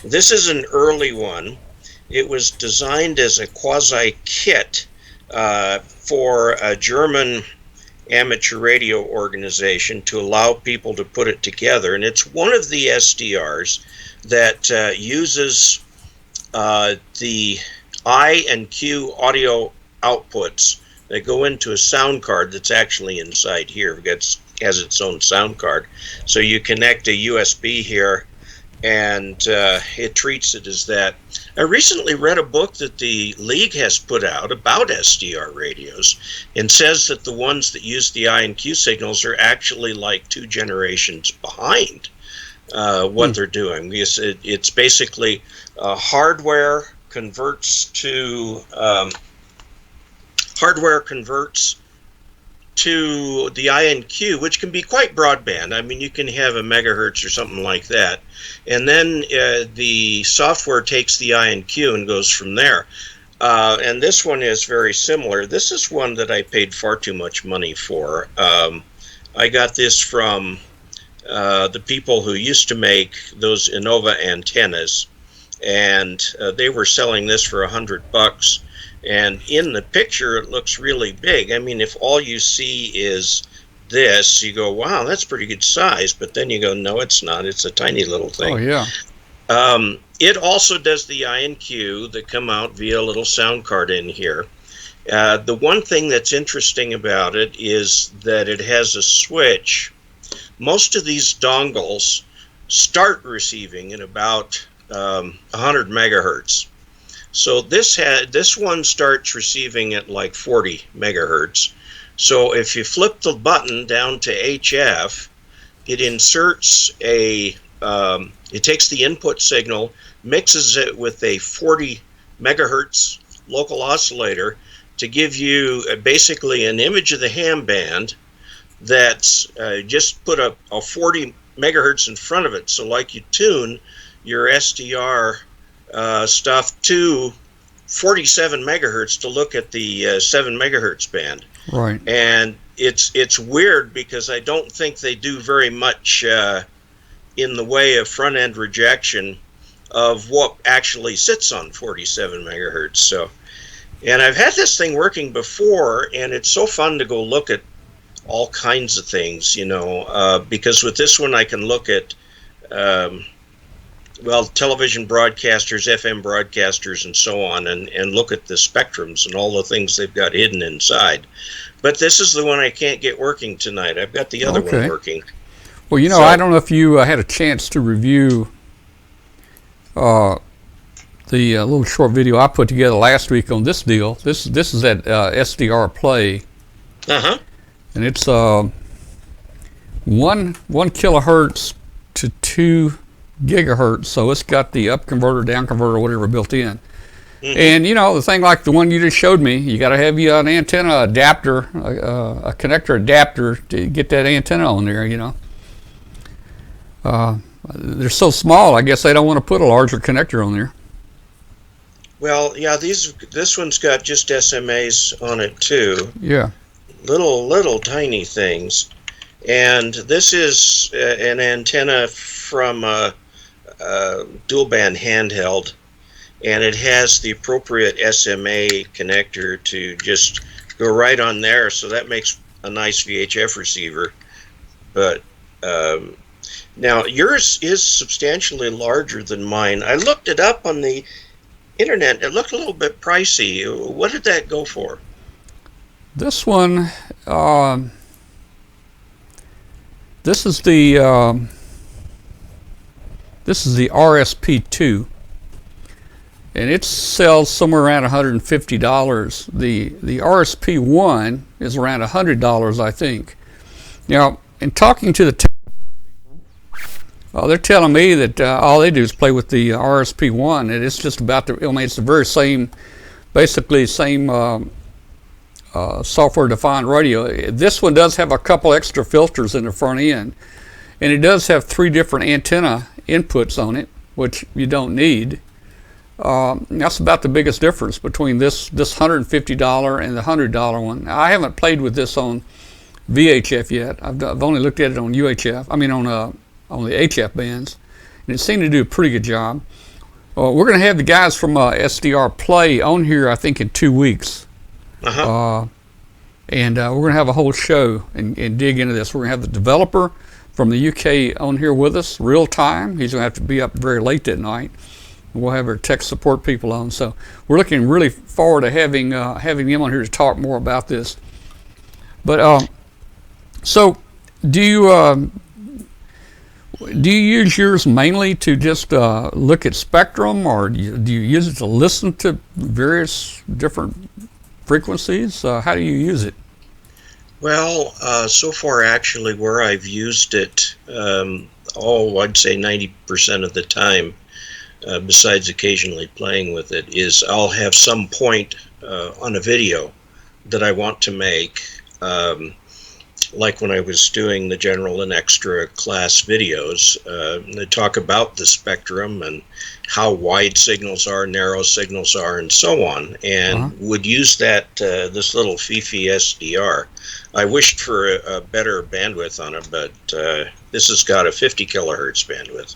This is an early one. It was designed as a quasi-kit for a German amateur radio organization to allow people to put it together. And it's one of the SDRs that uses the I and Q audio outputs that go into a sound card that's actually inside here. It has its own sound card. So you connect a USB here, and it treats it as that. I recently read a book that the League has put out about SDR radios, and says that the ones that use the I and Q signals are actually like 2 generations behind what they're doing. It's basically hardware converts to the INQ, which can be quite broadband. I mean, you can have a megahertz or something like that. And then the software takes the INQ and goes from there. And this one is very similar. This is one that I paid far too much money for. I got this from the people who used to make those Innova antennas, and they were selling this for $100. And in the picture, it looks really big. I mean, if all you see is this, you go, wow, that's pretty good size. But then you go, no, it's not. It's a tiny little thing. Oh, yeah. It also does the INQ that come out via a little sound card in here. The one thing that's interesting about it is that it has a switch. Most of these dongles start receiving at about 100 megahertz. So this one starts receiving at like 40 megahertz. So if you flip the button down to HF, it inserts it takes the input signal, mixes it with a 40 megahertz local oscillator to give you basically an image of the ham band that's just put a 40 megahertz in front of it. So like you tune your SDR stuff to 47 megahertz to look at the 7 megahertz band. Right. And it's weird because I don't think they do very much in the way of front end rejection of what actually sits on 47 megahertz. So, and I've had this thing working before, and it's so fun to go look at all kinds of things, because with this one I can look at television broadcasters, FM broadcasters, and so on, and look at the spectrums and all the things they've got hidden inside. But this is the one I can't get working tonight. I've got the other one working. Well, I don't know if you had a chance to review the the little short video I put together last week on this deal. This is that SDR Play, and it's 1 kilohertz to 2 gigahertz. So it's got the up converter, down converter, whatever built in. And you know, the thing like the one you just showed me, you got to have an antenna adapter, a connector adapter to get that antenna on there. You know, they're so small. I guess they don't want to put a larger connector on there. Well, yeah, this one's got just SMAs on it too. Yeah. Little tiny things, and this is an antenna from a dual band handheld. And it has the appropriate SMA connector to just go right on there, so that makes a nice VHF receiver. But now yours is substantially larger than mine. I looked it up on the internet. It looked a little bit pricey. What did that go for? This one, this is the RSP2. And it sells somewhere around $150. The RSP1 is around $100, I think. Now, in talking to the they're telling me that all they do is play with the RSP1, and it's just about it's the very same, basically same software-defined radio. This one does have a couple extra filters in the front end, and it does have 3 different antenna inputs on it, which you don't need. That's about the biggest difference between this $150 and the $100 one. Now, I haven't played with this on VHF yet. I've only looked at it on UHF. I mean on the HF bands, and it seemed to do a pretty good job. We're going to have the guys from SDR Play on here, I think, in 2 weeks. And we're going to have a whole show and dig into this. We're going to have the developer from the UK on here with us, real time. He's going to have to be up very late that night. We'll have our tech support people on, so we're looking really forward to having them on here to talk more about this. But so, do you use yours mainly to just look at spectrum, or do you use it to listen to various different frequencies? How do you use it? Well, so far actually, where I've used it, I'd say 90% of the time. Besides occasionally playing with it, is I'll have some point on a video that I want to make, like when I was doing the general and extra class videos. They talk about the spectrum and how wide signals are, narrow signals are, and so on, and would use that this little Fifi SDR. I wished for a better bandwidth on it, but this has got a 50 kilohertz bandwidth.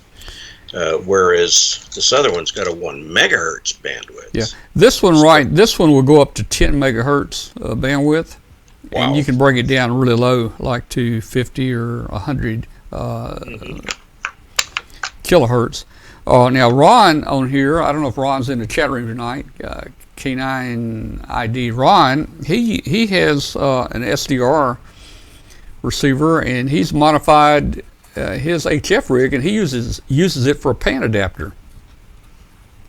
Whereas this other one's got a 1 megahertz bandwidth. Yeah, this one will go up to 10 megahertz bandwidth, and you can bring it down really low, like to 50 or 100 kilohertz. Now Ron on here, I don't know if Ron's in the chat room tonight. K9ID Ron, he has an SDR receiver, and he's modified his HF rig, and he uses it for a pan adapter.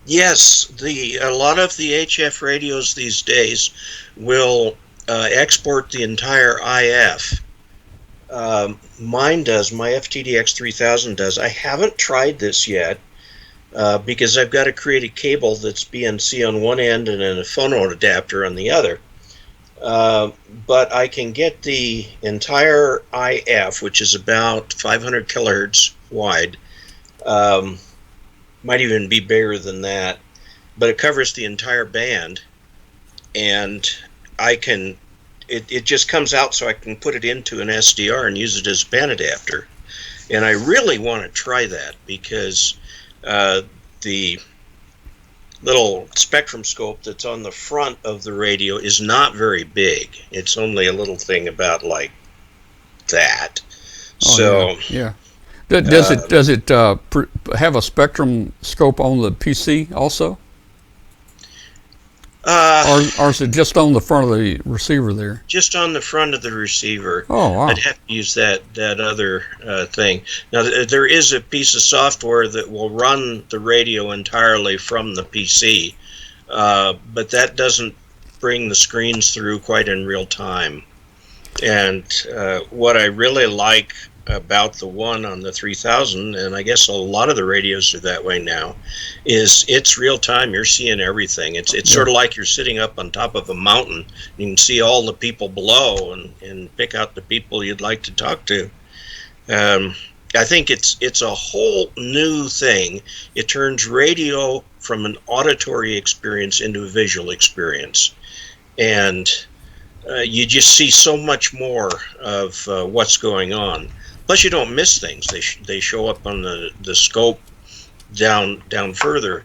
Yes, a lot of the HF radios these days will export the entire IF. Mine does. My FTDX 3000 does. I haven't tried this yet because I've got to create a cable that's BNC on one end and then a phono adapter on the other. But I can get the entire IF, which is about 500 kilohertz wide. Might even be bigger than that, but it covers the entire band, and I can. It just comes out, so I can put it into an SDR and use it as a band adapter. And I really want to try that because the little spectrum scope that's on the front of the radio is not very big. It's only a little thing about like that. Yeah. Does it have a spectrum scope on the PC also? or is it just on the front of the receiver there? Just on the front of the receiver. Oh, wow. I'd have to use that other thing. Now, there is a piece of software that will run the radio entirely from the PC, but that doesn't bring the screens through quite in real time. And what I really like about the one on the 3000, and I guess a lot of the radios are that way now, is it's real time. You're seeing everything. It's sort of like you're sitting up on top of a mountain. You can see all the people below and pick out the people you'd like to talk to. I think it's a whole new thing. It turns radio from an auditory experience into a visual experience, and you just see so much more of what's going on. Plus, you don't miss things. They show up on the scope down further.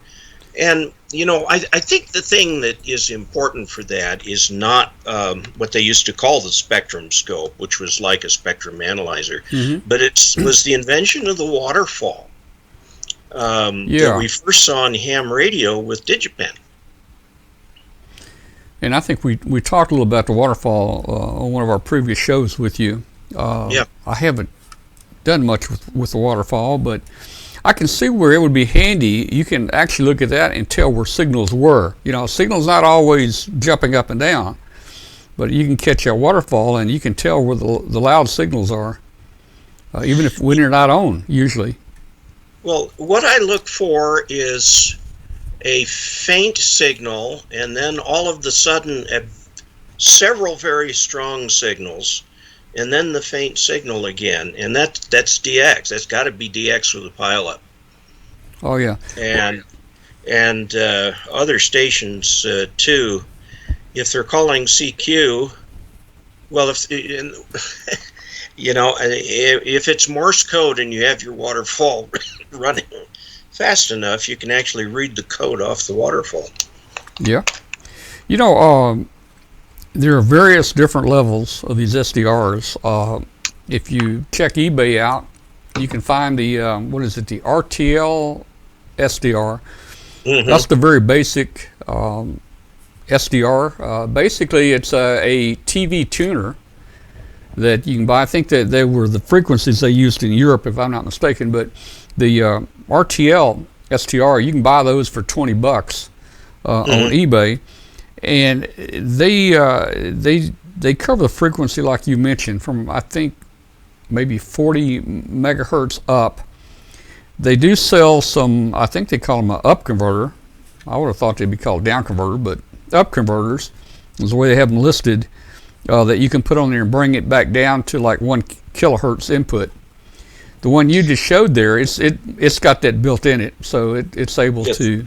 And, I think the thing that is important for that is not what they used to call the spectrum scope, which was like a spectrum analyzer, but it was the invention of the waterfall that we first saw on ham radio with Digipen. And I think we talked a little about the waterfall on one of our previous shows with you. I haven't done much with the waterfall, but I can see where it would be handy. You can actually look at that and tell where signals were. Signals not always jumping up and down, but you can catch a waterfall and you can tell where the loud signals are, even when you're not on, usually. Well, what I look for is a faint signal, and then all of the sudden several very strong signals, and then the faint signal again, and that's DX. That's got to be DX with a pileup. Oh yeah. And other stations too. If they're calling CQ, well, if it's Morse code and you have your waterfall running fast enough, you can actually read the code off the waterfall. Yeah. There are various different levels of these SDRs. If you check eBay out, you can find the the RTL SDR. That's the very basic SDR. Basically, it's a TV tuner that you can buy. I think that they were the frequencies they used in Europe, if I'm not mistaken. But the RTL STR, you can buy those for $20 on eBay. And they cover the frequency like you mentioned from, I think, maybe 40 megahertz up. They do sell some, I think they call them an up converter. I would have thought they'd be called down converter, but up converters is the way they have them listed, that you can put on there and bring it back down to like 1 kilohertz input. The one you just showed there, it's got that built in it, so it's able to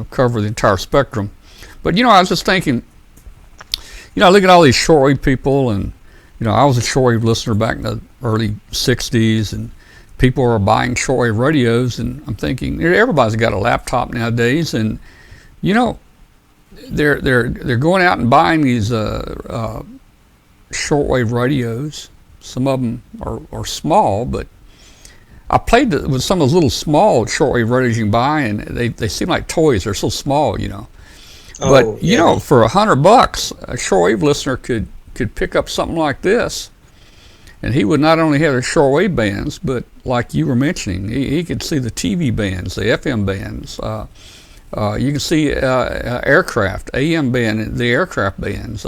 cover the entire spectrum. But I was just thinking, I look at all these shortwave people, and I was a shortwave listener back in the early '60s, and people are buying shortwave radios, and I'm thinking everybody's got a laptop nowadays, and they're going out and buying these shortwave radios. Some of them are small, but I played with some of those little small shortwave radios you can buy, and they seem like toys. They're so small, But for $100, a shortwave listener could pick up something like this, and he would not only have the shortwave bands, but like you were mentioning, he could see the TV bands, the FM bands. You can see aircraft, AM band, the aircraft bands.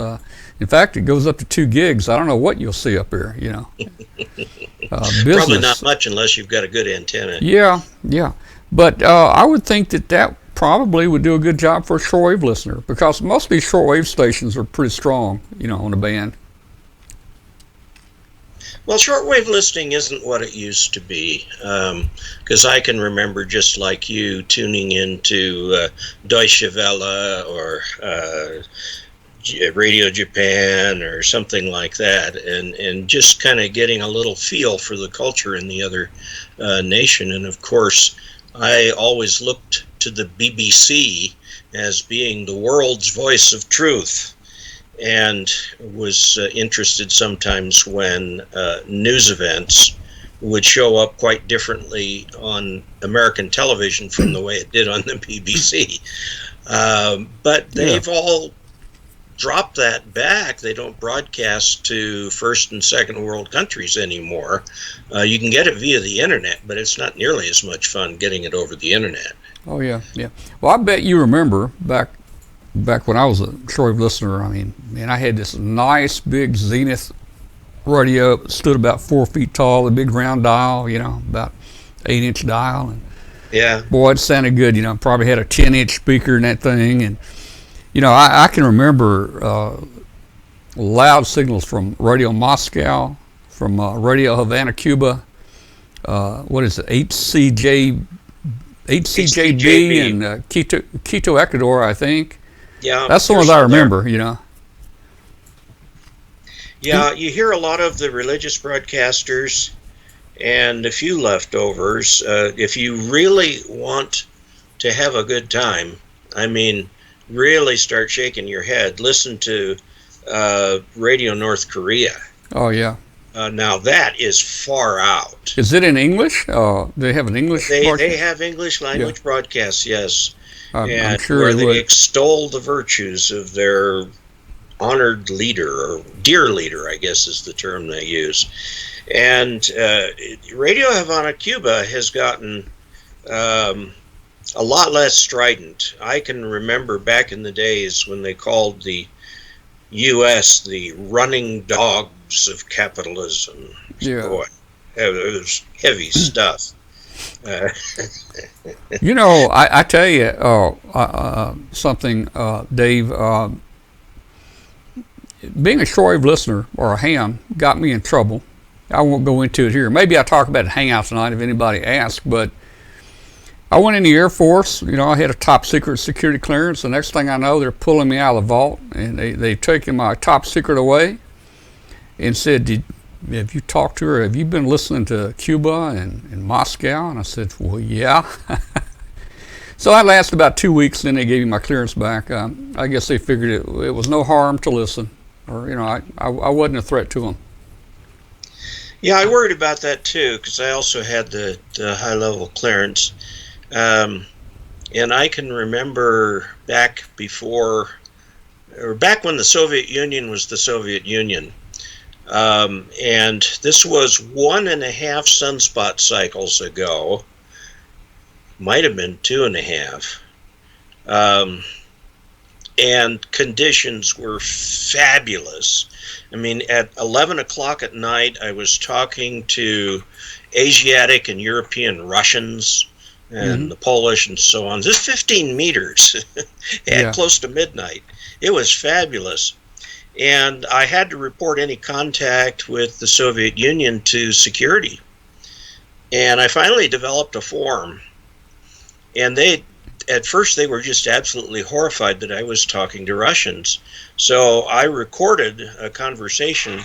In fact, it goes up to 2 gigs. I don't know what you'll see up here. Probably not much unless you've got a good antenna. Yeah. But I would think that probably would do a good job for a shortwave listener, because most of these shortwave stations are pretty strong, on the band. Well, shortwave listening isn't what it used to be, because I can remember, just like you, tuning into Deutsche Welle or Radio Japan or something like that, and just kind of getting a little feel for the culture in the other nation. And of course, I always looked to the BBC as being the world's voice of truth, and was interested sometimes when news events would show up quite differently on American television from the way it did on the BBC. But they've all dropped that back. They don't broadcast to first and second world countries anymore. You can get it via the internet, but it's not nearly as much fun getting it over the internet. Oh yeah, yeah. Well, I bet you remember back when I was a shortwave listener. I mean, man, I had this nice big Zenith radio. It stood about 4 feet tall, a big round dial, about 8-inch dial, and yeah, boy, it sounded good. Probably had a 10-inch speaker in that thing, and I can remember loud signals from Radio Moscow, from Radio Havana, Cuba. What is it? HCJB and Quito, Ecuador, I think. Yeah, that's the ones I remember. Yeah, you hear a lot of the religious broadcasters and a few leftovers. If you really want to have a good time, I mean, really start shaking your head, listen to Radio North Korea. Oh, yeah. Now, that is far out. Is it in English? They have an English broadcast? They have English language broadcasts, yes. I'm sure where they they extol the virtues of their honored leader, or dear leader, I guess is the term they use. And Radio Havana, Cuba has gotten a lot less strident. I can remember back in the days when they called the U.S. the running dogs of capitalism. Yeah. Boy, it was heavy stuff. I tell you something, Dave. Being a shortwave listener, or a ham, got me in trouble. I won't go into it here. Maybe I'll talk about it at Hangout tonight if anybody asks, but I went in the Air Force. I had a top secret security clearance. The next thing I know, they're pulling me out of the vault, and they've taken my top secret away and said, have you talked to her? Have you been listening to Cuba and Moscow? And I said, well, yeah. So that lasted about 2 weeks, then they gave me my clearance back. I guess they figured it was no harm to listen, or, I wasn't a threat to them. Yeah, I worried about that too, because I also had the high-level clearance. And I can remember back when the Soviet Union was the Soviet Union, and this was 1.5 sunspot cycles ago, might have been 2.5, and conditions were fabulous. I mean, at 11 o'clock at night, I was talking to Asiatic and European Russians and the Polish and so on. This 15 meters at close to midnight. It was fabulous. And I had to report any contact with the Soviet Union to security. And I finally developed a form. And at first they were just absolutely horrified that I was talking to Russians. So I recorded a conversation,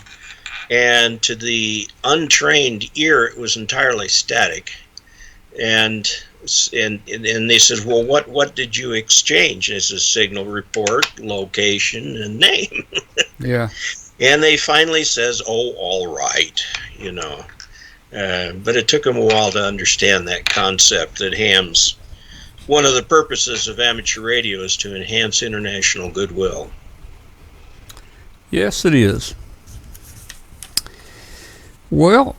and to the untrained ear, it was entirely static. And they said, well, what did you exchange? And it's a signal report, location, and name. Yeah. And they finally says, oh, all right, but it took them a while to understand that concept, that hams, one of the purposes of amateur radio is to enhance international goodwill. Yes, it is. Well,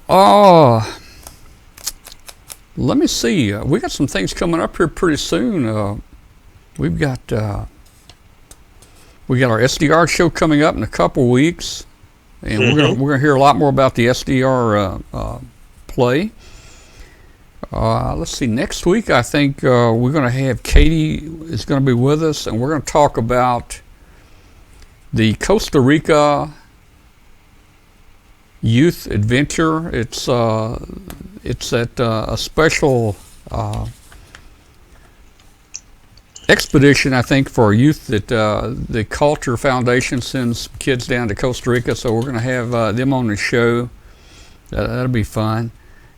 let me see. We got some things coming up here pretty soon. We got our SDR show coming up in a couple weeks, and we're gonna hear a lot more about the SDR play. Let's see. Next week, I think we're gonna have Katie is gonna be with us, and we're gonna talk about the Costa Rica Youth Adventure. It's at a special expedition, I think, for youth that the Culture Foundation sends kids down to Costa Rica. So we're going to have them on the show. That'll be fun.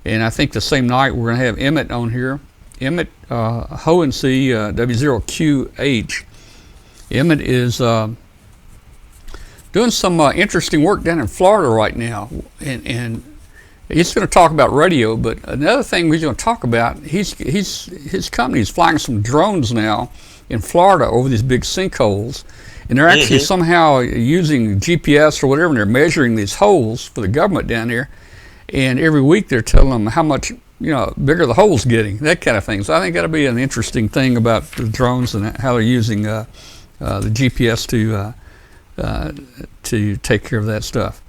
And I think the same night we're going to have Emmett on here. Emmett Hohensee, W0QH. Emmett is doing some interesting work down in Florida right now, and He's going to talk about radio, but another thing he's going to talk about, his company is flying some drones now in Florida over these big sinkholes, and they're actually somehow using GPS or whatever, and they're measuring these holes for the government down there, and every week they're telling them how much bigger the hole's getting, that kind of thing. So I think that'll be an interesting thing about the drones and how they're using the GPS to take care of that stuff.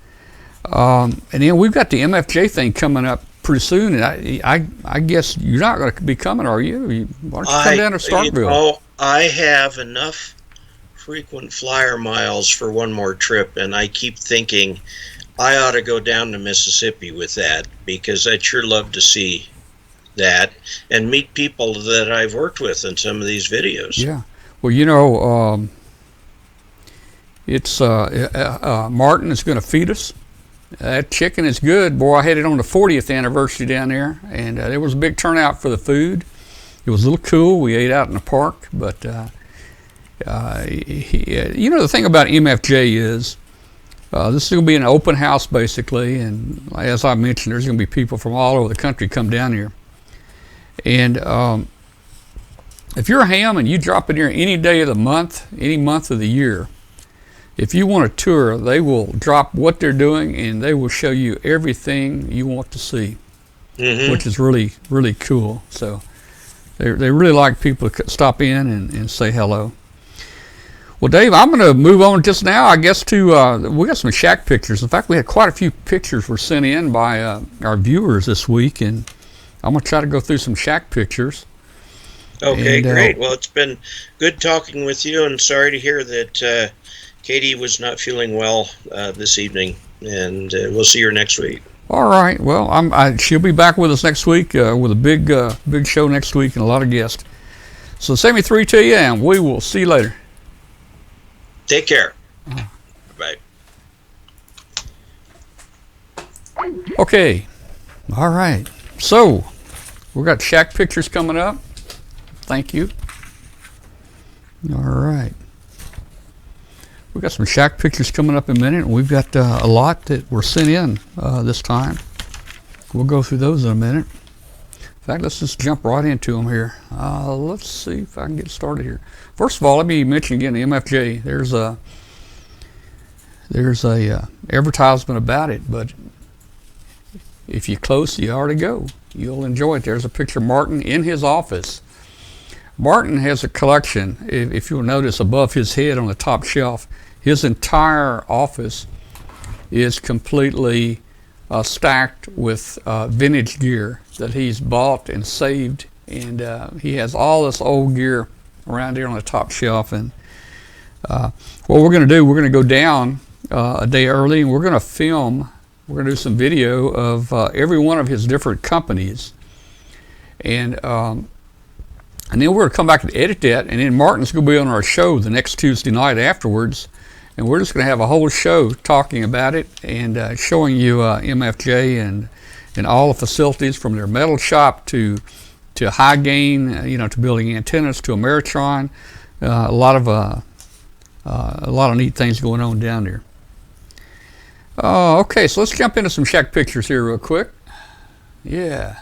And then we've got the MFJ thing coming up pretty soon, and I guess you're not going to be coming, are you? Why don't you come down to Starkville? I have enough frequent flyer miles for one more trip, and I keep thinking I ought to go down to Mississippi with that, because I'd sure love to see that and meet people that I've worked with in some of these videos. Yeah. Well, it's Martin is going to feed us. That chicken is good. Boy, I had it on the 40th anniversary down there, and there was a big turnout for the food. It was a little cool. We ate out in the park, but the thing about MFJ is this is going to be an open house, basically, and as I mentioned, there's going to be people from all over the country come down here. And if you're a ham and you drop in here any day of the month, any month of the year, if you want a tour, they will drop what they're doing and they will show you everything you want to see, which is really, really cool. So they really like people to stop in and say hello. Well, Dave, I'm going to move on just now, I guess, to we got some shack pictures. In fact, we had quite a few pictures were sent in by our viewers this week, and I'm going to try to go through some shack pictures. Okay, great. Well, it's been good talking with you, and sorry to hear that Katie was not feeling well this evening, and we'll see her next week. All right. Well, she'll be back with us next week with a big show next week and a lot of guests. So 73 to you, and we will see you later. Take care. Bye. Okay. All right. So we've got shack pictures coming up. Thank you. All right. We've got some shack pictures coming up in a minute, and we've got a lot that were sent in this time. We'll go through those in a minute. In fact, let's just jump right into them here. Let's see if I can get started here. First of all, let me mention again the MFJ. There's a advertisement about it, but if you're close, you ought to go. You'll enjoy it. There's a picture of Martin in his office. Martin has a collection, if you'll notice above his head on the top shelf, his entire office is completely stacked with vintage gear that he's bought and saved, and he has all this old gear around here on the top shelf. And what we're going to do, we're going to go down a day early, and we're going to film, we're going to do some video of every one of his different companies, and then we're going to come back and edit that, and then Martin's going to be on our show the next Tuesday night afterwards, and we're just going to have a whole show talking about it and showing you MFJ and all the facilities, from their metal shop to high gain, to building antennas, to Ameritron. A lot of neat things going on down there. Okay, so let's jump into some shack pictures here real quick. Yeah.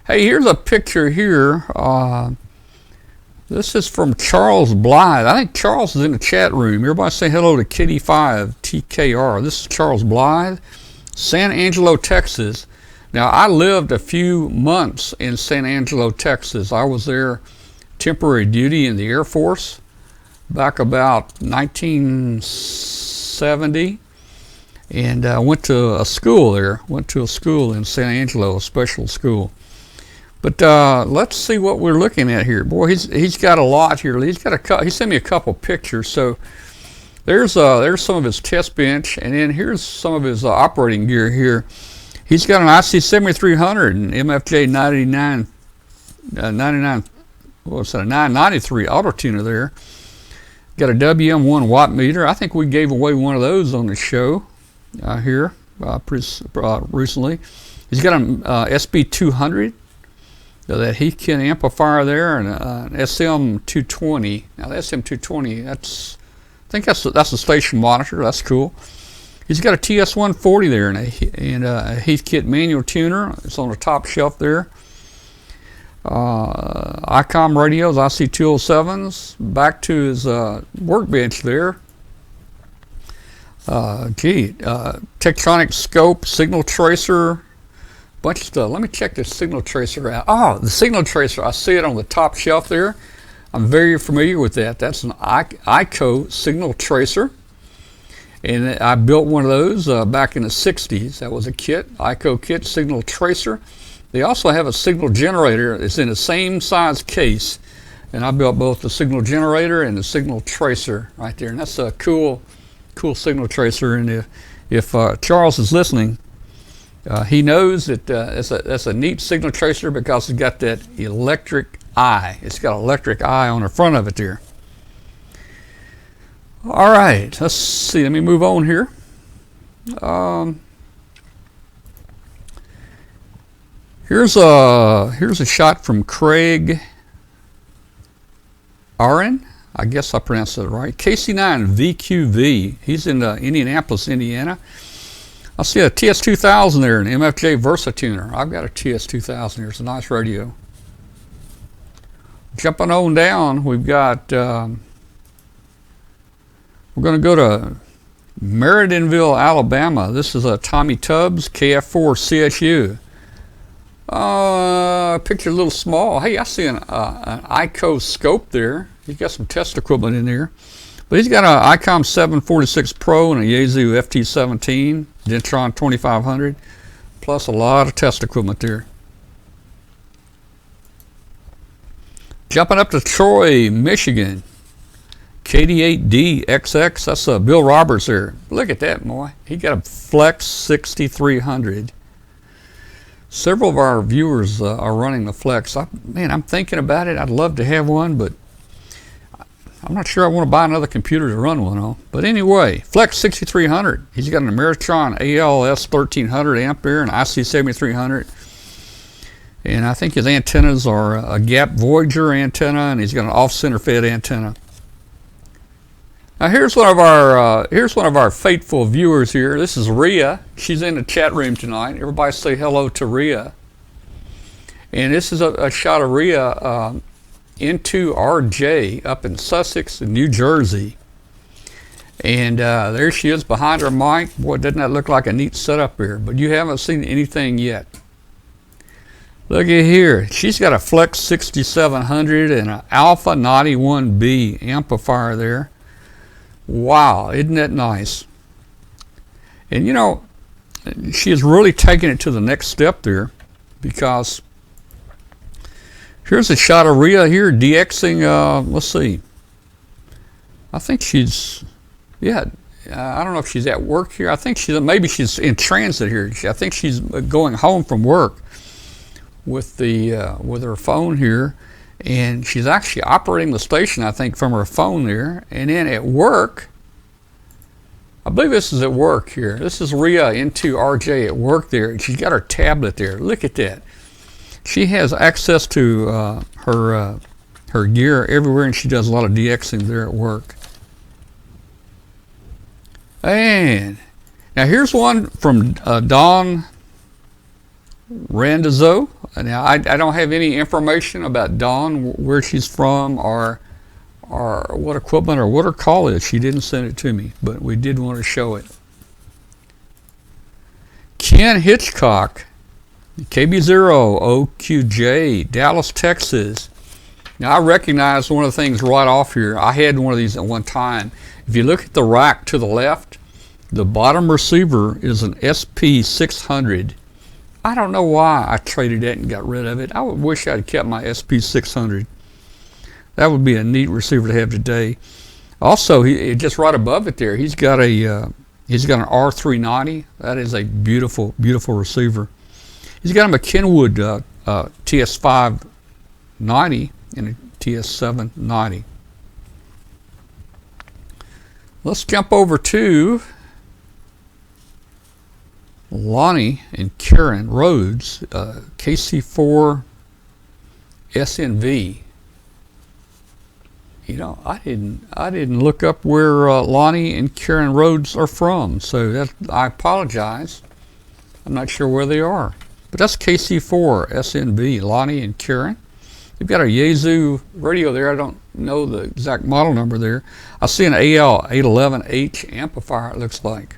Hey, here's a picture here. This is from Charles Blythe. I think Charles is in the chat room. Everybody say hello to Kitty5 TKR. This is Charles Blythe, San Angelo, Texas. Now, I lived a few months in San Angelo, Texas. I was there temporary duty in the Air Force back about 1970, and I went to a school there. Went to a school in San Angelo, a special school. But let's see what we're looking at here. Boy, he's got a lot here. He sent me a couple pictures. So there's some of his test bench, and then here's some of his operating gear here. He's got an IC 7300 and MFJ 99. What's that? A 993 auto tuner there. Got a WM1 watt meter. I think we gave away one of those on the show here recently. He's got an SB200. That Heathkin amplifier there, and an SM220. Now the SM220, I think that's a station monitor. That's cool. He's got a TS140 there and a Heathkit manual tuner. It's on the top shelf there. ICOM radios, IC207s. Back to his workbench there. Tektronix scope, signal tracer, bunch of stuff. Let me check this signal tracer out. Oh, the signal tracer, I see it on the top shelf there. I'm very familiar with that. That's an ICO signal tracer. And I built one of those back in the 60s. That was a kit, ICO kit, signal tracer. They also have a signal generator. It's in the same size case. And I built both the signal generator and the signal tracer right there. And that's a cool signal tracer. And if Charles is listening, he knows that that's a neat signal tracer because it's got that electric eye. It's got an electric eye on the front of it there. All right, let's see. Let me move on here. Here's a shot from Craig Aaron. I guess I pronounced it right. KC9 VQV. He's in Indianapolis, Indiana. I see a TS2000 there, an MFJ Versatuner. I've got a TS2000 here. It's a nice radio. Jumping on down, we've got, we're going to go to Merridinville, Alabama. This is a Tommy Tubbs KF4 CSU. Picture a little small. Hey, I see an ICO scope there. He's got some test equipment in there. But he's got an ICOM 746 Pro and a Yaesu FT17, Dentron 2500, plus a lot of test equipment there. Jumping up to Troy, Michigan. KD8D XX, that's Bill Roberts there. Look at that, boy. He got a Flex 6300. Several of our viewers are running the Flex. Man, I'm thinking about it. I'd love to have one, but I'm not sure I want to buy another computer to run one on. But anyway, Flex 6300. He's got an Ameritron ALS 1300 ampere and IC 7300. And I think his antennas are a Gap Voyager antenna, and he's got an off-center fed antenna. Now here's one of our faithful viewers here. This is Rhea. She's in the chat room tonight. Everybody say hello to Rhea. And this is a shot of Rhea into RJ up in Sussex, New Jersey. And there she is behind her mic. Boy, doesn't that look like a neat setup here? But you haven't seen anything yet. Look at here. She's got a Flex 6700 and an Alpha 91B amplifier there. Wow, isn't that nice? And you know, she is really taking it to the next step there, because here's a shot of Rhea here DXing, let's see. I think she's, yeah, I don't know if she's at work here. I think maybe she's in transit here. I think she's going home from work with her phone here, and she's actually operating the station, I think, from her phone there. And then at work, I believe this is at work here. This is Rhea into RJ at work there. She's got her tablet there. Look at that. She has access to her gear everywhere, and she does a lot of DXing there at work. And now here's one from Dawn Randazzo. Now I don't have any information about Dawn, where she's from, or what equipment or what her call is. She didn't send it to me, but we did want to show it. Ken Hitchcock, KB0OQJ, Dallas, Texas. Now I recognize one of the things right off here. I had one of these at one time. If you look at the rack to the left, the bottom receiver is an SP600. I don't know why I traded that and got rid of it. I would wish I'd kept my SP600. That would be a neat receiver to have today. Also, just right above it there, he's got an R390. That is a beautiful, beautiful receiver. He's got a McKinwood TS590 and a TS790. Let's jump over to Lonnie and Karen Rhodes, KC4 SNV. I didn't look up where Lonnie and Karen Rhodes are from, so I apologize. I'm not sure where they are, but that's KC4 SNB, Lonnie and Karen. They've got a Yazoo radio there. I don't know the exact model number there. I see an AL811H amplifier, it looks like.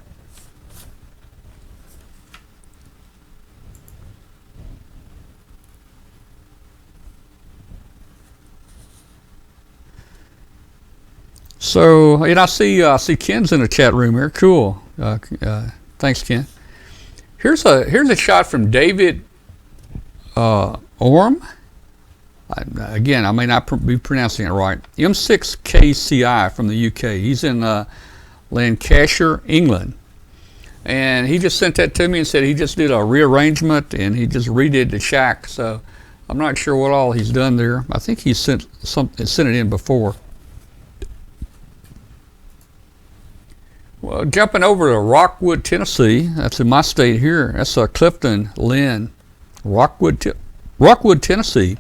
So, and I see Ken's in the chat room here. Cool. Thanks, Ken. Here's a shot from David Orm. Again, I may not be pronouncing it right. M6KCI from the UK. He's in Lancashire, England. And he just sent that to me and said he just did a rearrangement and he just redid the shack. So I'm not sure what all he's done there. I think he sent it in before. Well, jumping over to Rockwood, Tennessee. That's in my state here. That's Clifton Lynn, Rockwood, Tennessee.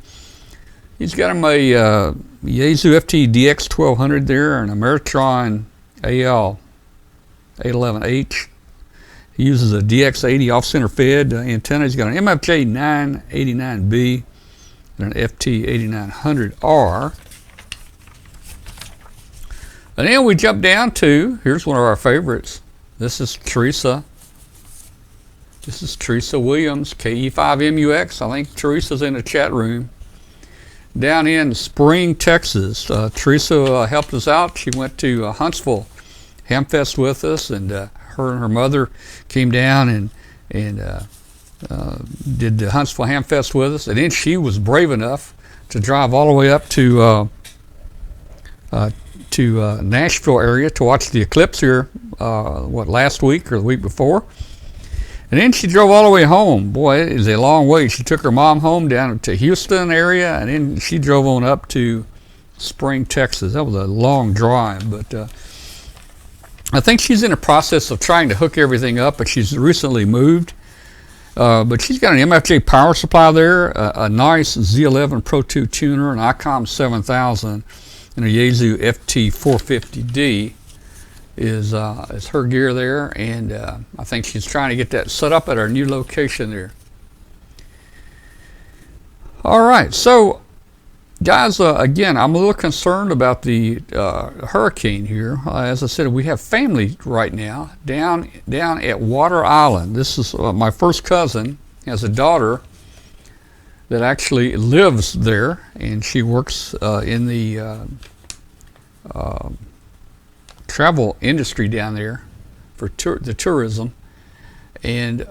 He's got him a Yazoo FT DX1200 there and a Meritron AL811H. He uses a DX80 off-center fed antenna. He's got an MFJ 989B and an FT 8900R. And then we jump down to, here's one of our favorites. This is Teresa. This is Teresa Williams, KE5MUX. I think Teresa's in the chat room. Down in Spring, Texas. Teresa helped us out. She went to Huntsville Hamfest with us, and her and her mother came down and did the Huntsville Hamfest with us. And then she was brave enough to drive all the way up to Nashville area to watch the eclipse here, last week or the week before. And then she drove all the way home. Boy, it is a long way. She took her mom home down to Houston area, and then she drove on up to Spring, Texas. That was a long drive, but I think she's in the process of trying to hook everything up, but she's recently moved. But she's got an MFJ power supply there, a nice Z11 Pro 2 tuner, an ICOM 7000, and a Yazoo FT450D is her gear there, and I think she's trying to get that set up at our new location there. All right, so guys, again, I'm a little concerned about the hurricane here. As I said, we have family right now down at Water Island. This is my first cousin has a daughter that actually lives there, and she works in the travel industry down there for the tourism, and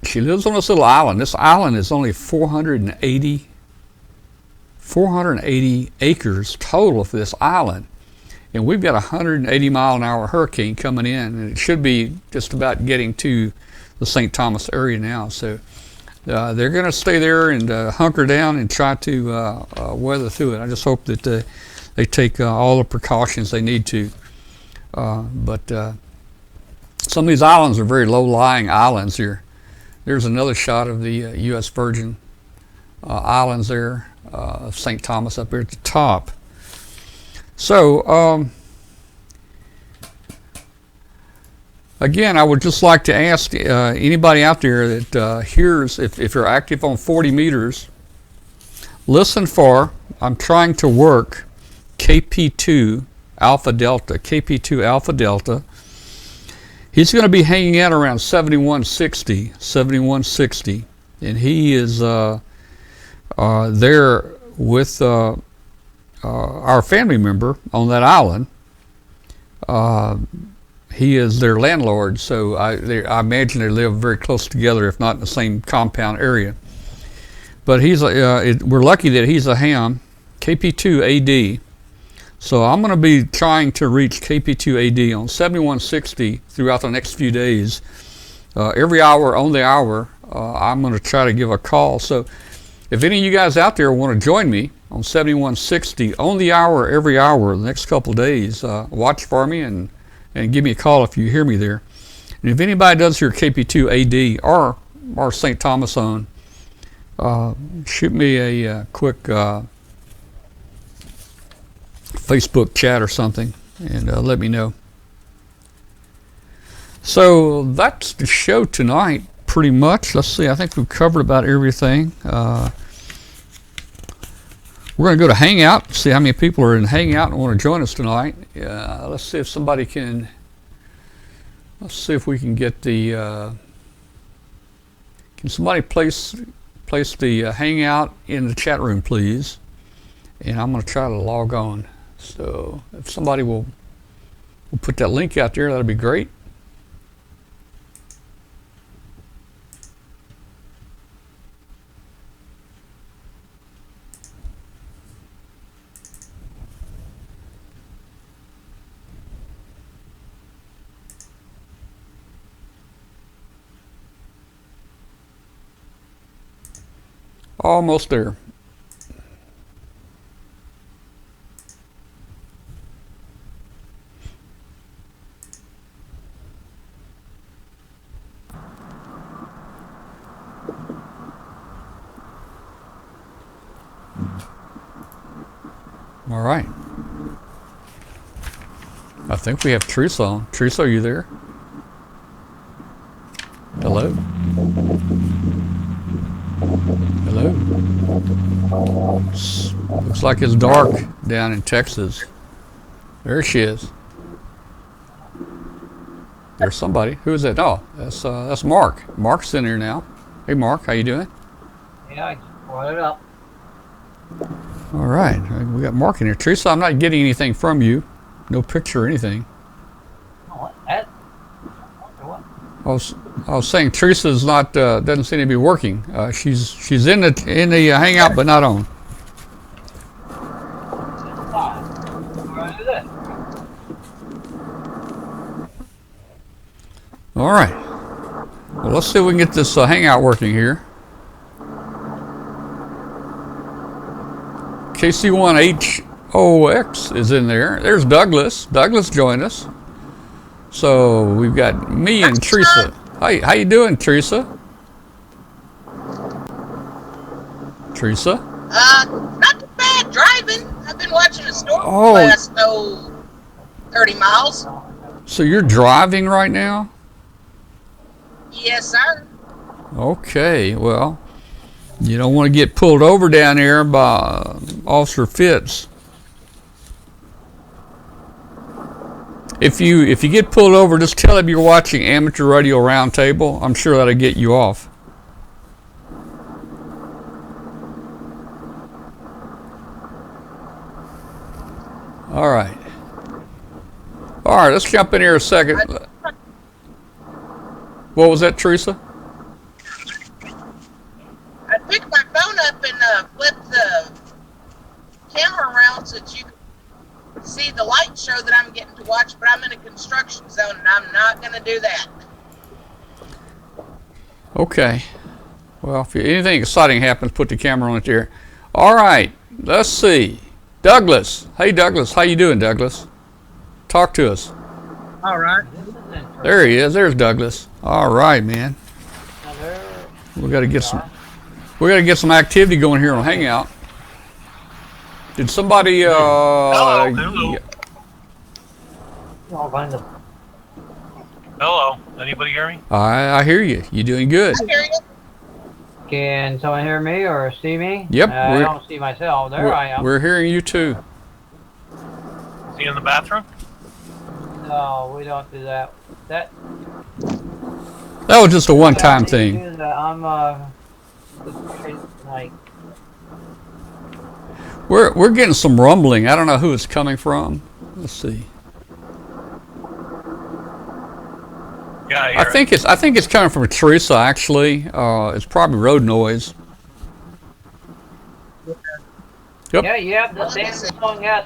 she lives on this little island. This island is only 480 acres total for this island, and we've got a 180-mile-an-hour hurricane coming in, and it should be just about getting to the St. Thomas area now. So they're going to stay there and hunker down and try to weather through it. I just hope that they take all the precautions they need to. But some of these islands are very low-lying islands here. There's another shot of the U.S. Virgin Islands there, St. Thomas up here at the top. So, again, I would just like to ask anybody out there that hears, if you're active on 40 meters, listen for, I'm trying to work KP2 Alpha Delta, KP2 Alpha Delta. He's going to be hanging out around 7160, and he is there with our family member on that island. He is their landlord, so I imagine they live very close together, if not in the same compound area. But we're lucky that he's a ham, KP2 AD. So I'm going to be trying to reach KP2AD on 7160 throughout the next few days. Every hour on the hour, I'm going to try to give a call. So if any of you guys out there want to join me on 7160 on the hour, every hour, the next couple of days, watch for me and give me a call if you hear me there. And if anybody does hear KP2AD or St. Thomas on, shoot me a quick Facebook chat or something, and let me know. So that's the show tonight, pretty much. Let's see. I think we've covered about everything. We're going to go to Hangout, see how many people are in Hangout and want to join us tonight. Let's see if somebody can. Let's see if we can get the. Can somebody place the Hangout in the chat room, please? And I'm going to try to log on. So if somebody will put that link out there, that'd be great. Almost there. All right. I think we have Teresa on. Teresa, are you there? Hello? Hello? Looks like it's dark down in Texas. There she is. There's somebody. Who is that? Oh, that's Mark. Mark's in here now. Hey, Mark, how you doing? Yeah, I just brought it up. All right, we got Mark in here. Teresa, I'm not getting anything from you. No picture or anything. Oh, that? What? I was saying Teresa's not doesn't seem to be working. She's in the Hangout but not on. All right. Well, let's see if we can get this Hangout working here. KC1HOX is in there. There's Douglas. Douglas joined us. So we've got me and Teresa. Hi, how you doing, Teresa? Teresa? Not too bad driving. I've been watching a storm for the last 30 miles. So you're driving right now? Yes, sir. Okay, well, you don't want to get pulled over down there by Officer Fitz. If you get pulled over, just tell him you're watching Amateur Radio Roundtable. I'm sure that'll get you off. All right. All right, let's jump in here a second. What was that, Teresa? I picked my phone up and flipped the camera around so that you can see the light show that I'm getting to watch, but I'm in a construction zone and I'm not going to do that. Okay. Well, if anything exciting happens, put the camera on it there. All right, let's see. Douglas. Hey, Douglas. How you doing, Douglas? Talk to us. All right. There he is. There's Douglas. All right, man. We got to get some activity going here on Hangout. Did somebody Hello. Hello. Anybody hear me? I hear you. You doing good? I hear you. Can someone hear me or see me? Yep. I don't see myself. There I am. We're hearing you too. Is he in the bathroom? No, we don't do that. That was just a one-time thing. I'm like. We're getting some rumbling. I don't know who it's coming from. Let's see. Yeah, I think it's coming from Teresa. Actually, it's probably road noise. Yep. Yeah, you have the Samsung S4.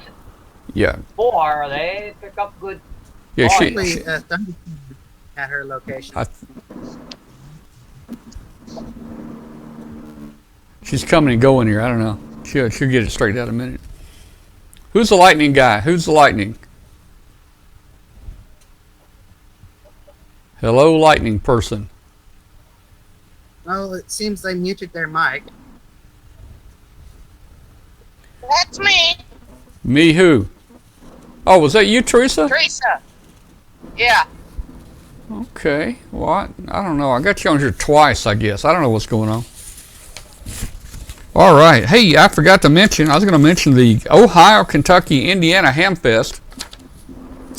Yeah. They pick up good. Yeah. She at her location. She's coming and going here. I don't know. She'll get it straightened out in a minute. Who's the lightning guy? Who's the lightning? Hello, lightning person. Well, it seems they muted their mic. That's me. Me who? Oh, was that you, Teresa? Teresa. Yeah. Okay. Well, I don't know. I got you on here twice, I guess. I don't know what's going on. All right. Hey, I forgot to mention, I was going to mention the Ohio, Kentucky, Indiana Ham Fest.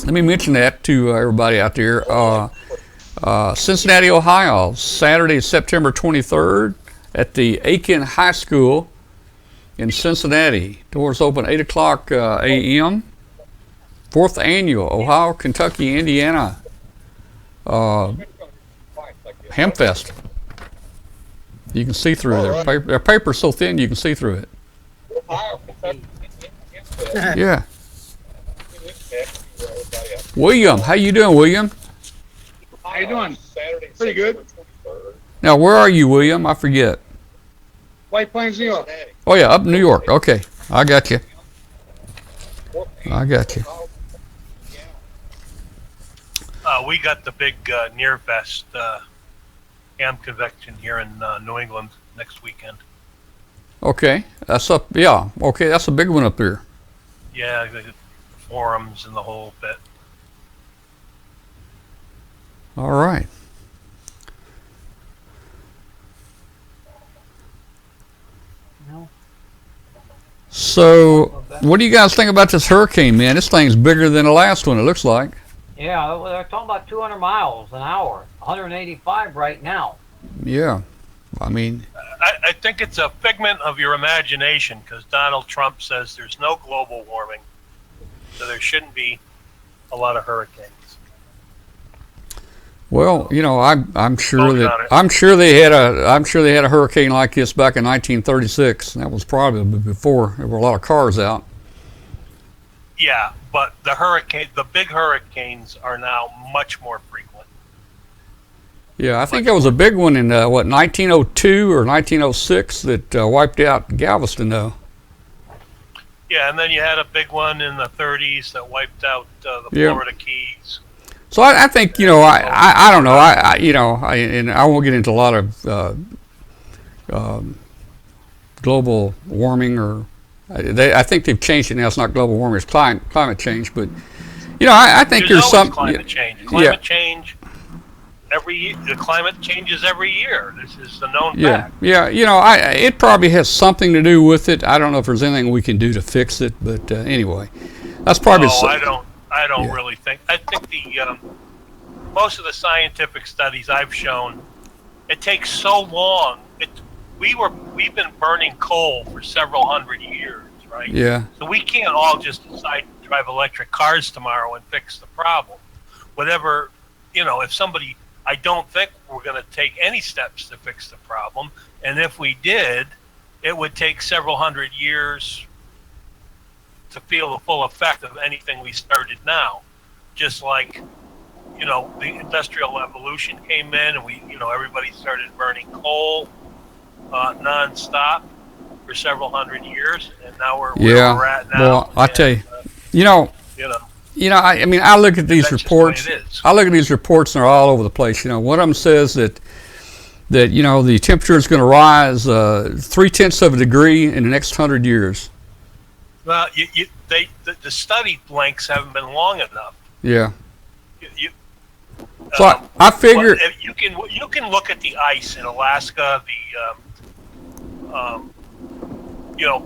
Let me mention that to everybody out there. Cincinnati, Ohio, Saturday, September 23rd at the Aiken High School in Cincinnati. Doors open 8 o'clock a.m. 4th Annual Ohio, Kentucky, Indiana Ham Fest. You can see through their paper's so thin you can see through it. Yeah. William, how you doing, William? How you doing? Pretty good. Now, where are you, William? I forget. White Plains, New York. Oh yeah, up in New York. Okay, I got you. I got you. We got the big Nearfest ham convention here in New England next weekend. Okay, that's up. Yeah. Okay, that's a big one up there. Yeah, the forums and the whole bit. All right. No. So, what do you guys think about this hurricane, man? This thing's bigger than the last one, it looks like. Yeah, they're talking about 200 miles an hour, 185 right now. Yeah. I mean, I think it's a figment of your imagination because Donald Trump says there's no global warming, so there shouldn't be a lot of hurricanes. well, you know, I'm sure that I'm sure they had a hurricane like this back in 1936. That was probably before there were a lot of cars out. Yeah, but the big hurricanes are now much more frequent. Yeah, I think there was a big one in 1902 or 1906 that wiped out Galveston, though. Yeah, and then you had a big one in the 30s that wiped out the Florida Keys. So I think, you know, I don't know, and I won't get into a lot of global warming or I think they've changed it now. It's not global warming; it's climate change. But you know, I think there's some climate change. Climate change. The climate changes every year. This is the known fact. Yeah. You know, it probably has something to do with it. I don't know if there's anything we can do to fix it, but anyway, that's probably. I don't really think. I think the most of the scientific studies I've shown, it takes so long. We've been burning coal for several hundred years, right? Yeah. So we can't all just decide to drive electric cars tomorrow and fix the problem. Whatever, I don't think we're going to take any steps to fix the problem. And if we did, it would take several hundred years to feel the full effect of anything we started now. Just like, the Industrial Revolution came in and everybody started burning coal nonstop for several hundred years, and now where we're at now. Well, I tell you, I mean, I look at these reports. I look at these reports, and they're all over the place. One of them says that the temperature is going to rise 0.3 of a degree in the next 100 years. Well, the study lengths haven't been long enough. Yeah. So I figure you can look at the ice in Alaska,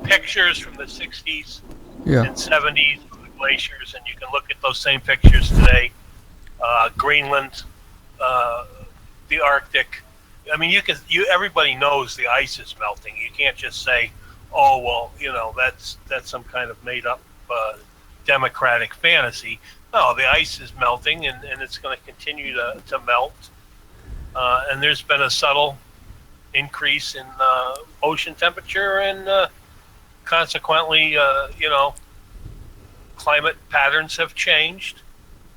pictures from the 60s and 70s of the glaciers, and you can look at those same pictures today. Greenland, the Arctic. I mean, everybody knows the ice is melting. You can't just say, "Oh, well, that's some kind of made-up democratic fantasy." No, the ice is melting, and it's going to continue to melt. And there's been a subtle increase in ocean temperature, and consequently, climate patterns have changed.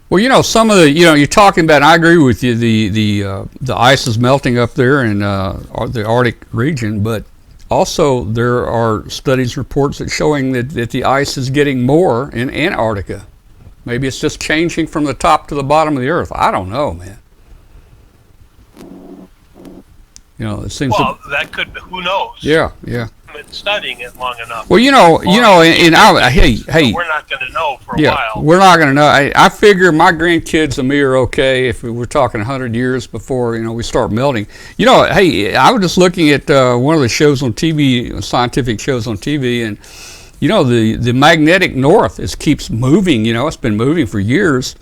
Well, some of the, you're talking about, and I agree with you, the ice is melting up there in the Arctic region, but also there are studies, reports that showing that the ice is getting more in Antarctica. Maybe it's just changing from the top to the bottom of the earth. I don't know, man. It seems. Well, that could be. Who knows? Yeah. been studying it long enough. Well, hey, we're not going to know for a yeah, while. we're not going to know. I figure my grandkids and me are okay if we're talking 100 years before we start melting. Hey, I was just looking at one of the shows on TV, scientific shows on TV, and the magnetic north keeps moving. It's been moving for years,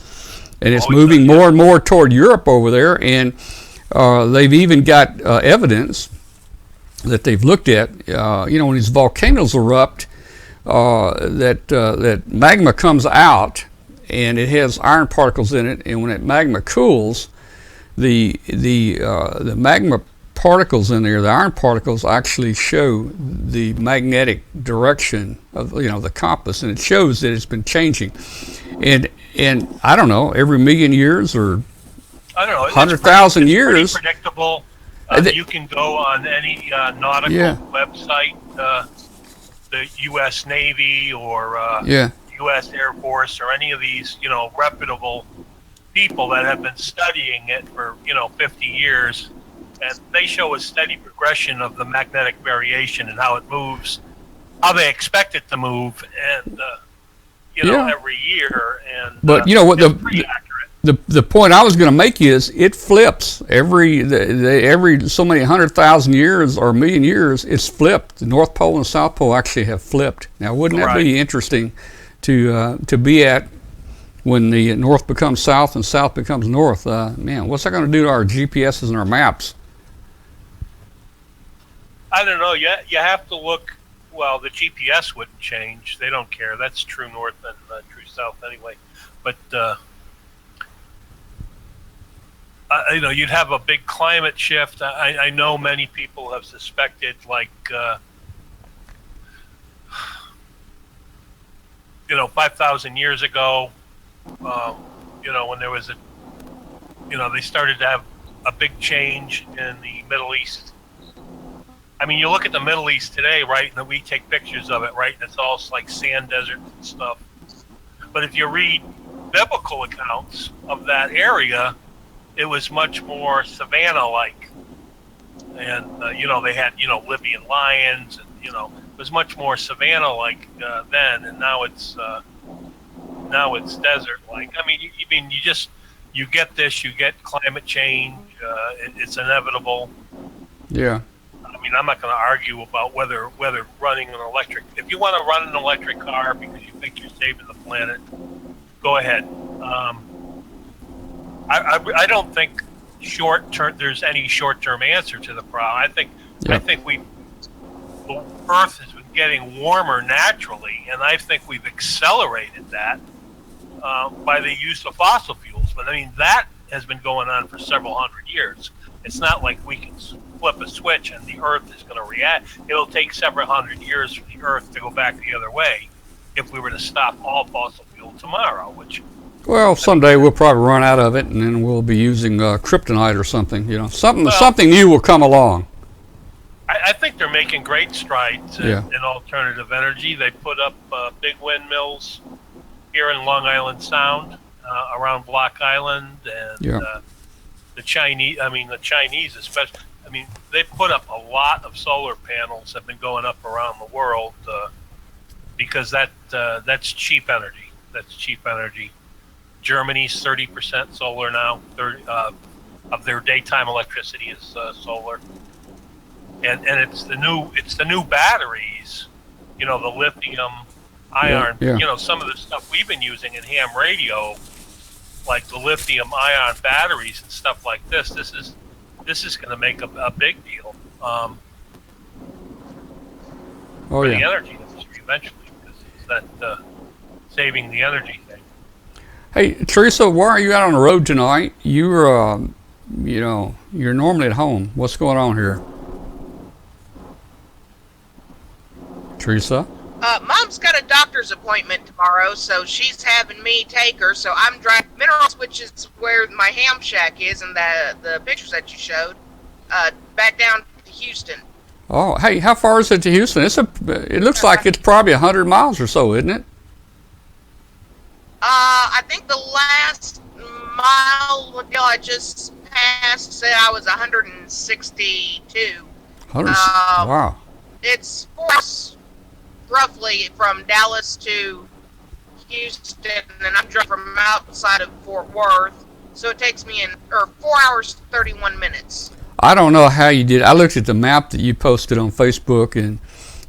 and it's moving more and more toward Europe over there, and they've even got evidence that they've looked at. When these volcanoes erupt, that magma comes out, and it has iron particles in it. And when that magma cools, the magma particles in there, the iron particles, actually show the magnetic direction of the compass, and it shows that it's been changing. And I don't know, every million years or I don't know, 100,000 years. Pretty predictable. You can go on any nautical website, the U.S. Navy or U.S. Air Force or any of these, reputable people that have been studying it for 50 years, and they show a steady progression of the magnetic variation and how it moves, how they expect it to move, and every year. And but what it's pretty accurate. The point I was going to make is it flips every so many 100,000 years or a million years. It's flipped. The North Pole and South Pole actually have flipped. Now, wouldn't that be interesting to be at when the North becomes South and South becomes North? Man, what's that going to do to our GPSs and our maps? I don't know. You have to look. Well, the GPS wouldn't change. They don't care. That's true north and true south anyway. But you'd have a big climate shift. I know many people have suspected, 5,000 years ago, when there was they started to have a big change in the Middle East. I mean, you look at the Middle East today, right, and we take pictures of it, right, and it's all like sand desert and stuff. But if you read biblical accounts of that area, it was much more savanna-like, and they had Libyan lions, and it was much more savanna-like then, and now it's desert-like. I mean, you get this, you get climate change. It's inevitable. Yeah. I mean, I'm not going to argue about whether running an electric. If you want to run an electric car because you think you're saving the planet, go ahead. I don't think there's any short-term answer to the problem. I think the Earth has been getting warmer naturally, and I think we've accelerated that by the use of fossil fuels. But I mean, that has been going on for several hundred years. It's not like we can flip a switch and the Earth is going to react. It'll take several hundred years for the Earth to go back the other way if we were to stop all fossil fuel tomorrow, which... Well, someday we'll probably run out of it, and then we'll be using kryptonite or something. Something new will come along. I think they're making great strides in alternative energy. They put up big windmills here in Long Island Sound, around Block Island, and the Chinese especially. I mean, they put up a lot of solar panels have been going up around the world because that's cheap energy. That's cheap energy. Germany's 30% solar now. 30 of their daytime electricity is solar, and it's the new batteries. The lithium ion. Some of the stuff we've been using in ham radio, like the lithium ion batteries and stuff like this. This is going to make a big deal for the energy industry eventually, because it's that saving the energy thing. Hey, Teresa, why are you out on the road tonight? You're normally at home. What's going on here? Teresa? Mom's got a doctor's appointment tomorrow, so she's having me take her. So I'm driving Minerals, which is where my ham shack is, and the pictures that you showed, back down to Houston. Oh, hey, how far is it to Houston? It looks like it's probably 100 miles or so, isn't it? I think the last mile I just passed said I was 162. Wow. it's roughly from Dallas to Houston, and I'm driving from outside of Fort Worth, so it takes me 4 hours 31 minutes. I don't know how you did. I looked at the map that you posted on Facebook, and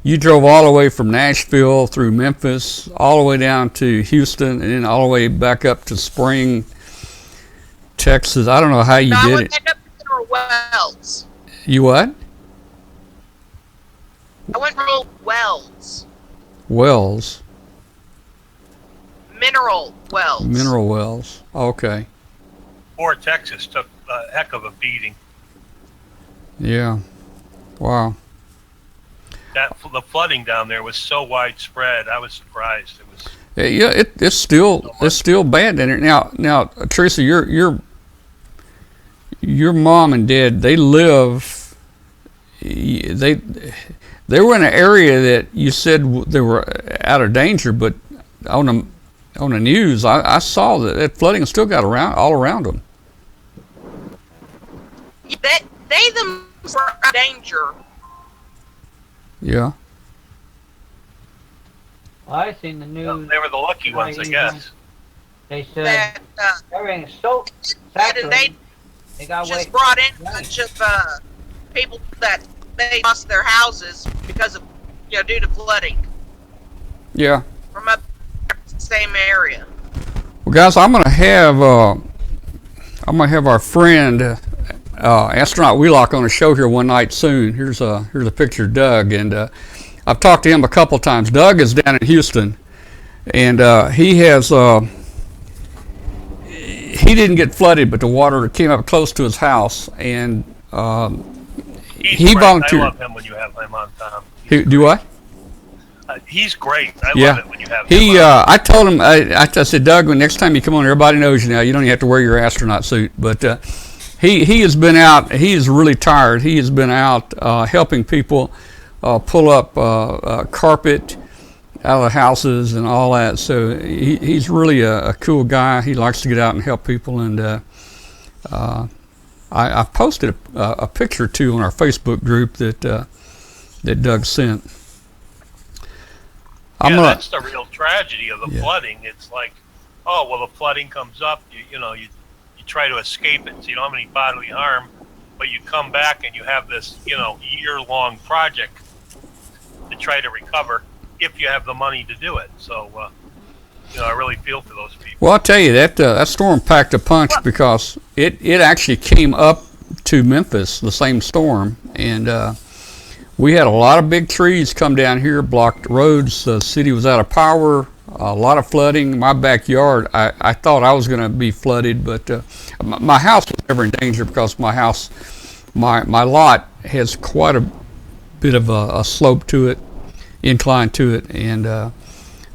you drove all the way from Nashville through Memphis, all the way down to Houston, and then all the way back up to Spring, Texas. I don't know how you did I went it. back up to Mineral Wells. You what? I went Mineral Wells. Wells. Mineral Wells. Mineral wells. Okay. Fort Texas took a heck of a beating. Yeah. Wow. The flooding down there was so widespread. I was surprised. It was. Yeah, it's still bad down there. Now, Teresa, your mom and dad, they were in an area that you said they were out of danger, but on the news, I saw that flooding still got all around them. They themselves were in danger. Yeah. Well, I seen the news. They were the lucky ones, I guess. They said That everything's so saturated. They got just brought in a bunch of people that they lost their houses because of due to flooding Yeah. from up the same area. Well, guys, I'm gonna have our friend astronaut Wheelock on a show here one night soon. Here's a picture of Doug, and I've talked to him a couple times. Doug is down in Houston, and he didn't get flooded, but the water came up close to his house, and he volunteered. I love him when you have him on, Tom. Do what? He's great. I love it when you have him I told him, I said, Doug, when next time you come on, everybody knows you now. You don't even have to wear your astronaut suit. But he has been out. He is really tired. He has been out helping people pull up carpet out of the houses and all that. So he's really a cool guy. He likes to get out and help people. And I posted a picture or two on our Facebook group that Doug sent. That's the real tragedy of the flooding. It's like, oh, well, the flooding comes up, you try to escape it so you don't have any bodily harm, but you come back and you have this, year-long project to try to recover if you have the money to do it. So, I really feel for those people. Well, I'll tell you, that storm packed a punch because it actually came up to Memphis, the same storm, and we had a lot of big trees come down here, blocked roads. The city was out of power, a lot of flooding. My backyard, I thought I was going to be flooded, but my house was never in danger because my house, my lot has quite a bit of a slope to it, incline to it, and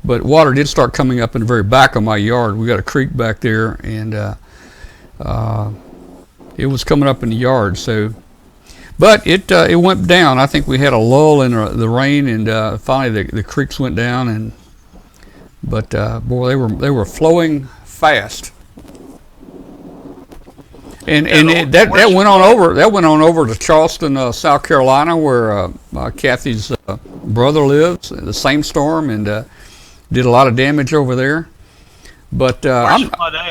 but water did start coming up in the very back of my yard. We got a creek back there, and it was coming up in the yard, so. But it went down. I think we had a lull in the rain, and finally the creeks went down. But boy, they were flowing fast. And that went on over to Charleston, South Carolina, where Kathy's brother lives. The same storm, and did a lot of damage over there. But the worst flood I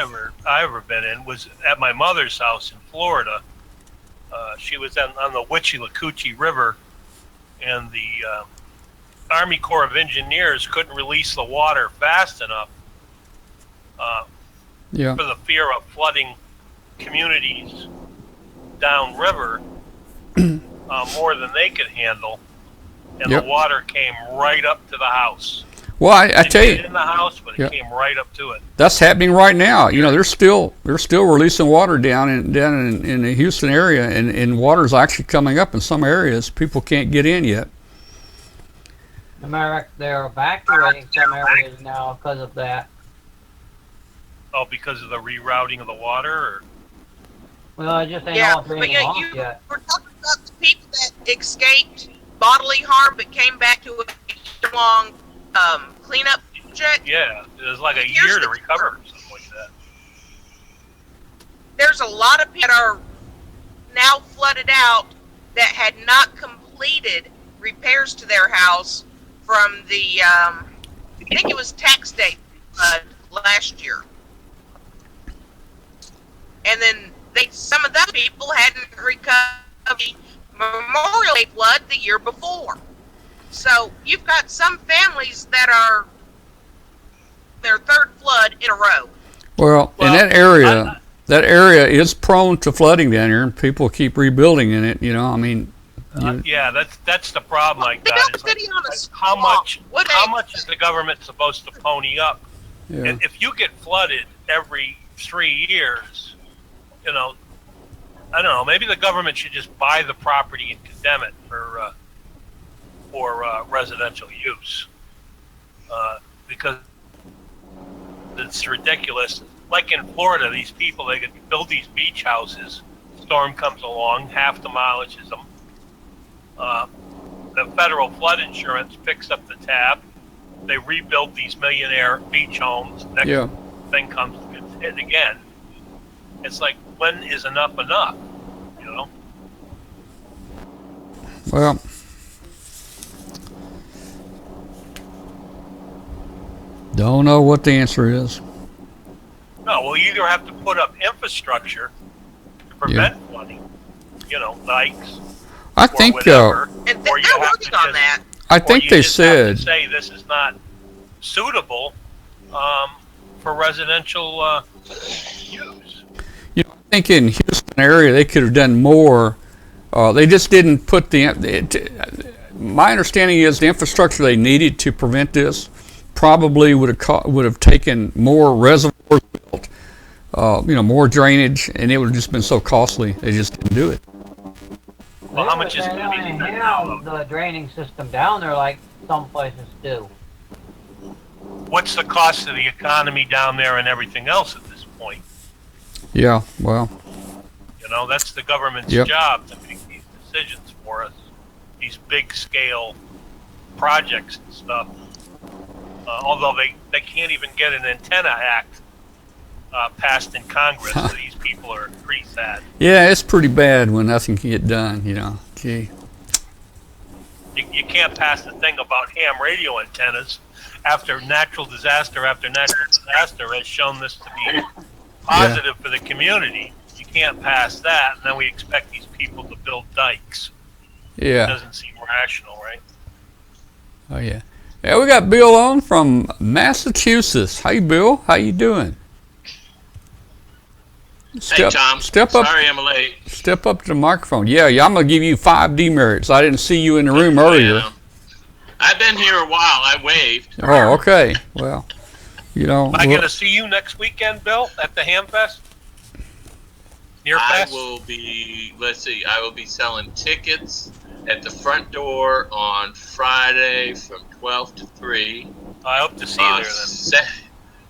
ever been in was at my mother's house in Florida. She was on the Witchy-Lacoochee River, and the Army Corps of Engineers couldn't release the water fast enough for the fear of flooding communities downriver more than they could handle, and the water came right up to the house. Well, I tell you, in the house, but it came right up to it. That's happening right now. They're still releasing water down in the Houston area, and water's actually coming up in some areas. People can't get in yet. They're evacuating some areas now because of that. Oh, because of the rerouting of the water? Or? Well, I just ain't all draining off yet. We're talking about the people that escaped bodily harm but came back to a long cleanup project. Yeah, it was like a year to recover or something like that. There's a lot of people that are now flooded out that had not completed repairs to their house from the, I think it was tax day last year. And then some of those people hadn't recovered the Memorial Day flood the year before. So you've got some families that are their third flood in a row. Well, in that area is prone to flooding down here, and people keep rebuilding in it. I mean. Yeah, that's the problem. Like that. It's how much is the government supposed to pony up? Yeah. If you get flooded every 3 years, I don't know. Maybe the government should just buy the property and condemn it for residential use, because it's ridiculous. Like in Florida, these people, they could build these beach houses. Storm comes along, half demolishes them. The federal flood insurance picks up the tab. They rebuild these millionaire beach homes. Next thing comes, gets hit again. It's like, when is enough enough? Well, don't know what the answer is. No, we'll either have to put up infrastructure to prevent flooding, dikes. I think, whatever, and they're working on that. I think they said, say this is not suitable for residential use. I think in Houston area they could have done more. They just didn't put my understanding is the infrastructure they needed to prevent this probably would have taken more reservoirs built, more drainage, and it would have just been so costly. They just didn't do it. Well, how much is it going to be now? The draining system down there, like some places do. What's the cost of the economy down there and everything else at this point? Yeah, well. That's the government's job to make these decisions for us. These big scale projects and stuff. Although they can't even get an antenna act passed in Congress, so these people are pretty sad. Yeah, it's pretty bad when nothing can get done, Gee. You can't pass the thing about ham radio antennas after natural disaster has shown this to be positive for the community. You can't pass that, and then we expect these people to build dikes. Yeah. It doesn't seem rational, right? Oh, yeah. Yeah, we got Bill on from Massachusetts. Hey, Bill. How you doing? Hey, Tom. Step up. Sorry I'm late. Step up to the microphone. Yeah, I'm going to give you 5 demerits. I didn't see you in the room earlier. Yeah. I've been here a while. I waved. Oh, okay. Well, Am I going to see you next weekend, Bill, at the Hamfest? I will be selling tickets at the front door on Friday from 12 to 3. I hope to see you there then.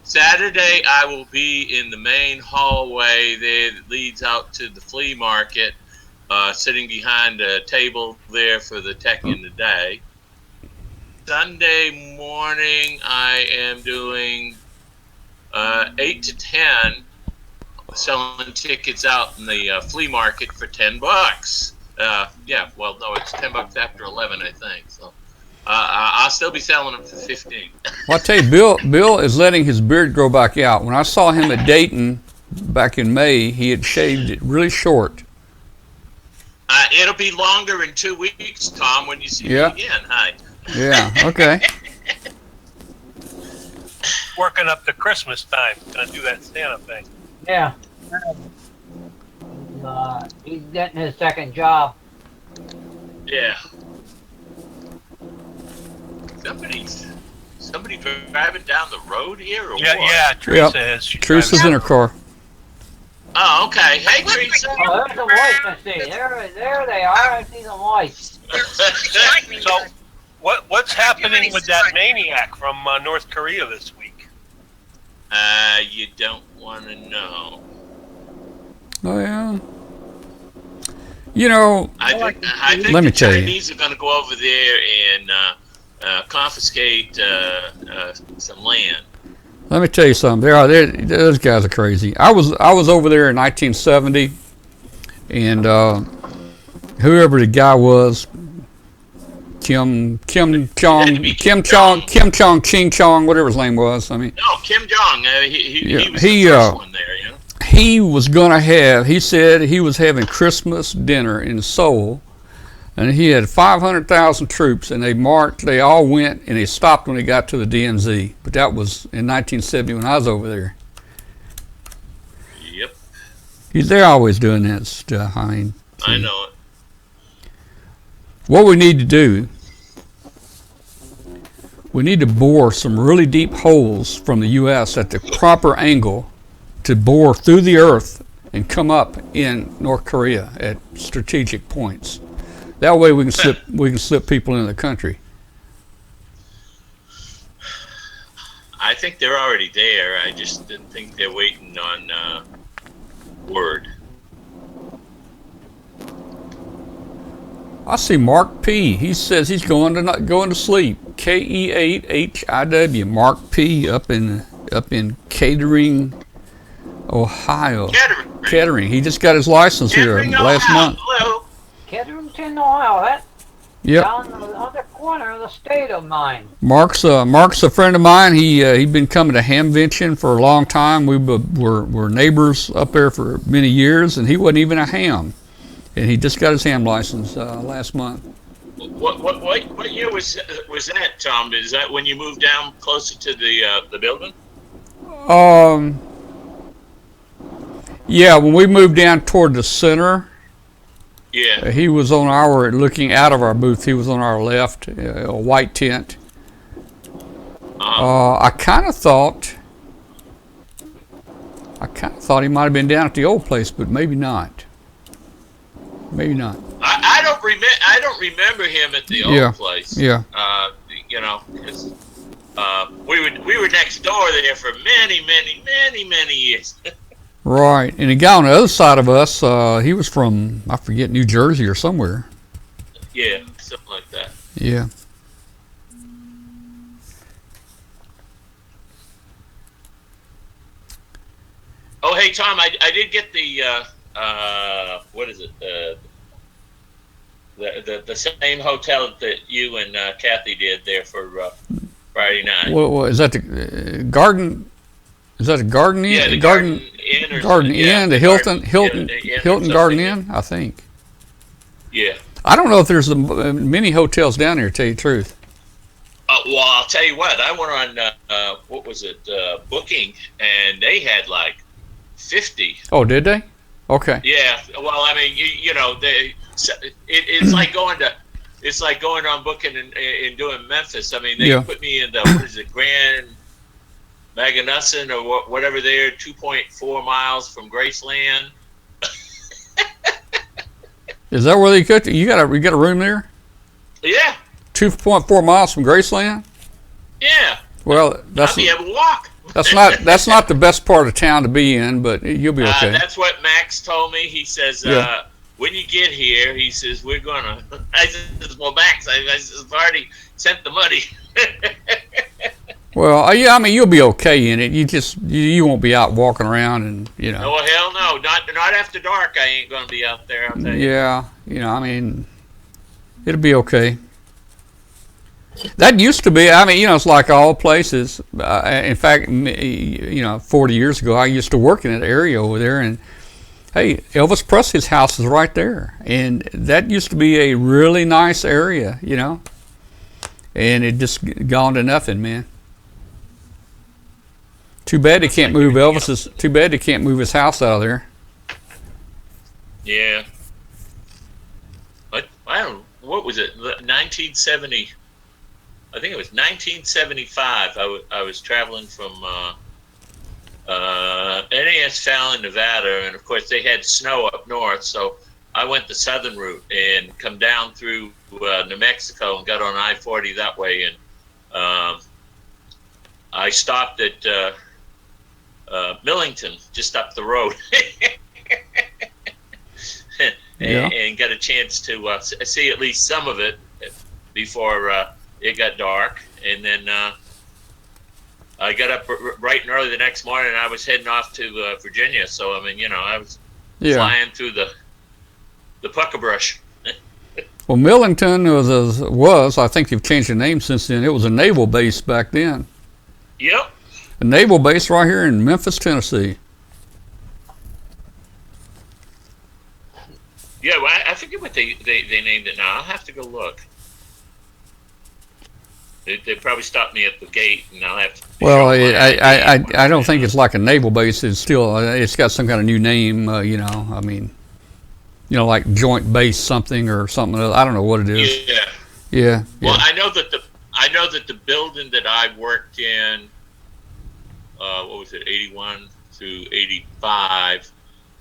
Saturday, I will be in the main hallway there that leads out to the flea market, sitting behind a table there for the Tech in the Day. Sunday morning, I am doing 8 to 10, selling tickets out in the flea market for $10. It's $10 after 11, I think. So I'll still be selling them for 15. Well, I tell you, Bill is letting his beard grow back out. When I saw him at Dayton back in May, he had shaved it really short. It'll be longer in 2 weeks, Tom, when you see me again. Hi. Yeah, okay. Working up to Christmas time. Gonna do that Santa thing. Yeah. He's getting his second job. Yeah. Somebody driving down the road here, or what? Yeah, Teresa is. Teresa's in her car. Oh, okay. Hey, Teresa. Oh, there's some lights I see. There they are. I see some lights. So, what's happening with that maniac from North Korea this week? You don't want to know. Oh, yeah. I think let me the tell you. Chinese are going to go over there and confiscate some land. Let me tell you something. Those guys are crazy. I was over there in 1970, and whoever the guy was, Kim Kim Chong Ching Chong, whatever his name was. I mean, No, Kim Jong. He was he, the first one there. You know. he was gonna have. He said he was having Christmas dinner in Seoul, and he had 500,000 troops, and they marched. They all went, and they stopped when they got to the DMZ. But that was in 1970 when I was over there. Yep. They're always doing that stuff. I mean, I know it. what we need to do, we need to bore some really deep holes from the U.S. at the proper angle to bore through the earth and come up in North Korea at strategic points. That way we can slip people into the country. I think they're already there. I just didn't think they're waiting on word. I see Mark P. He says he's going to sleep. KE8HIW. Mark P. up in Kettering, Ohio. Kettering. He just got his license here last month. Hello. Ketterington, Ohio. That Yep. down in the other corner of the state of mine. Mark's a friend of mine. He'd been coming to Hamvention for a long time. We were neighbors up there for many years, and he wasn't even a ham. And he just got his ham license last month. What year was that, Tom? Is that when you moved down closer to the building? Yeah, when we moved down toward the center, Yeah. he was on looking out of our booth. He was on our left, a white tent. I kind of thought he might have been down at the old place, but maybe not. Maybe not. I don't remember him at the old place. Yeah. You know, 'cause, we were next door there for many years. Right, and the guy on the other side of us, he was from, I forget, New Jersey or somewhere. Yeah, something like that. Yeah. Oh, hey Tom, I did get the what is it? The same hotel that you and Kathy did there for Friday night. Well, is that the Garden? Is that a Garden Inn? Yeah, the Garden Inn. Or Garden yeah, Inn, the Hilton Garden yeah. Inn, I think. Yeah. I don't know if there's many hotels down here, to tell you the truth. Well, I'll tell you what. I went on what was it? Booking, and they had like 50. Oh, did they? Okay. Yeah. Well, I mean, you know, it's like going to. It's like going on Booking and doing Memphis. I mean, they put me in the what is it, Grand Maganuson or whatever there, 2.4 miles from Graceland. Is that where they cooked it? You got a room there? Yeah. 2.4 miles from Graceland? Yeah. Well, I'll be able to walk. that's not the best part of town to be in, but you'll be okay. That's what Max told me. He says, when you get here, he says, we're going to... I said, well, Max, I said, I've already sent the money. Well, yeah, I mean, you'll be okay in it. You won't be out walking around and, you know. Oh, hell no. Not after dark, I ain't going to be out there, I'll tell you. Yeah, you know, I mean, it'll be okay. That used to be, I mean, you know, it's like all places. In fact, you know, 40 years ago, I used to work in that area over there, and hey, Elvis Presley's house is right there. And that used to be a really nice area, you know. And it just gone to nothing, man. Too bad they can't move Elvis's. Too bad they can't move his house out of there. Yeah. But I don't know, what was it? 1970. I think it was 1975. I was traveling from NAS Fallon, Nevada, and of course they had snow up north, so I went the southern route and come down through New Mexico and got on I-40 that way, and I stopped at Millington, just up the road, and got a chance to see at least some of it before it got dark. And then I got up bright and early the next morning, and I was heading off to Virginia. So I mean, you know, I was flying through the pucker brush. Well, Millington was, I think they've changed the name since then. It was a naval base back then. Yep. A naval base right here in Memphis, Tennessee. Yeah, well, I forget what they named it now. I'll have to go look. They probably stopped me at the gate, and I'll have to. Well, I don't think it's like a naval base. It's still, it's got some kind of new name. You know, I mean, you know, like Joint Base something or something. I don't know what it is. Yeah. Yeah. Well, I know that the building that I worked in, what was it, 81 through 85,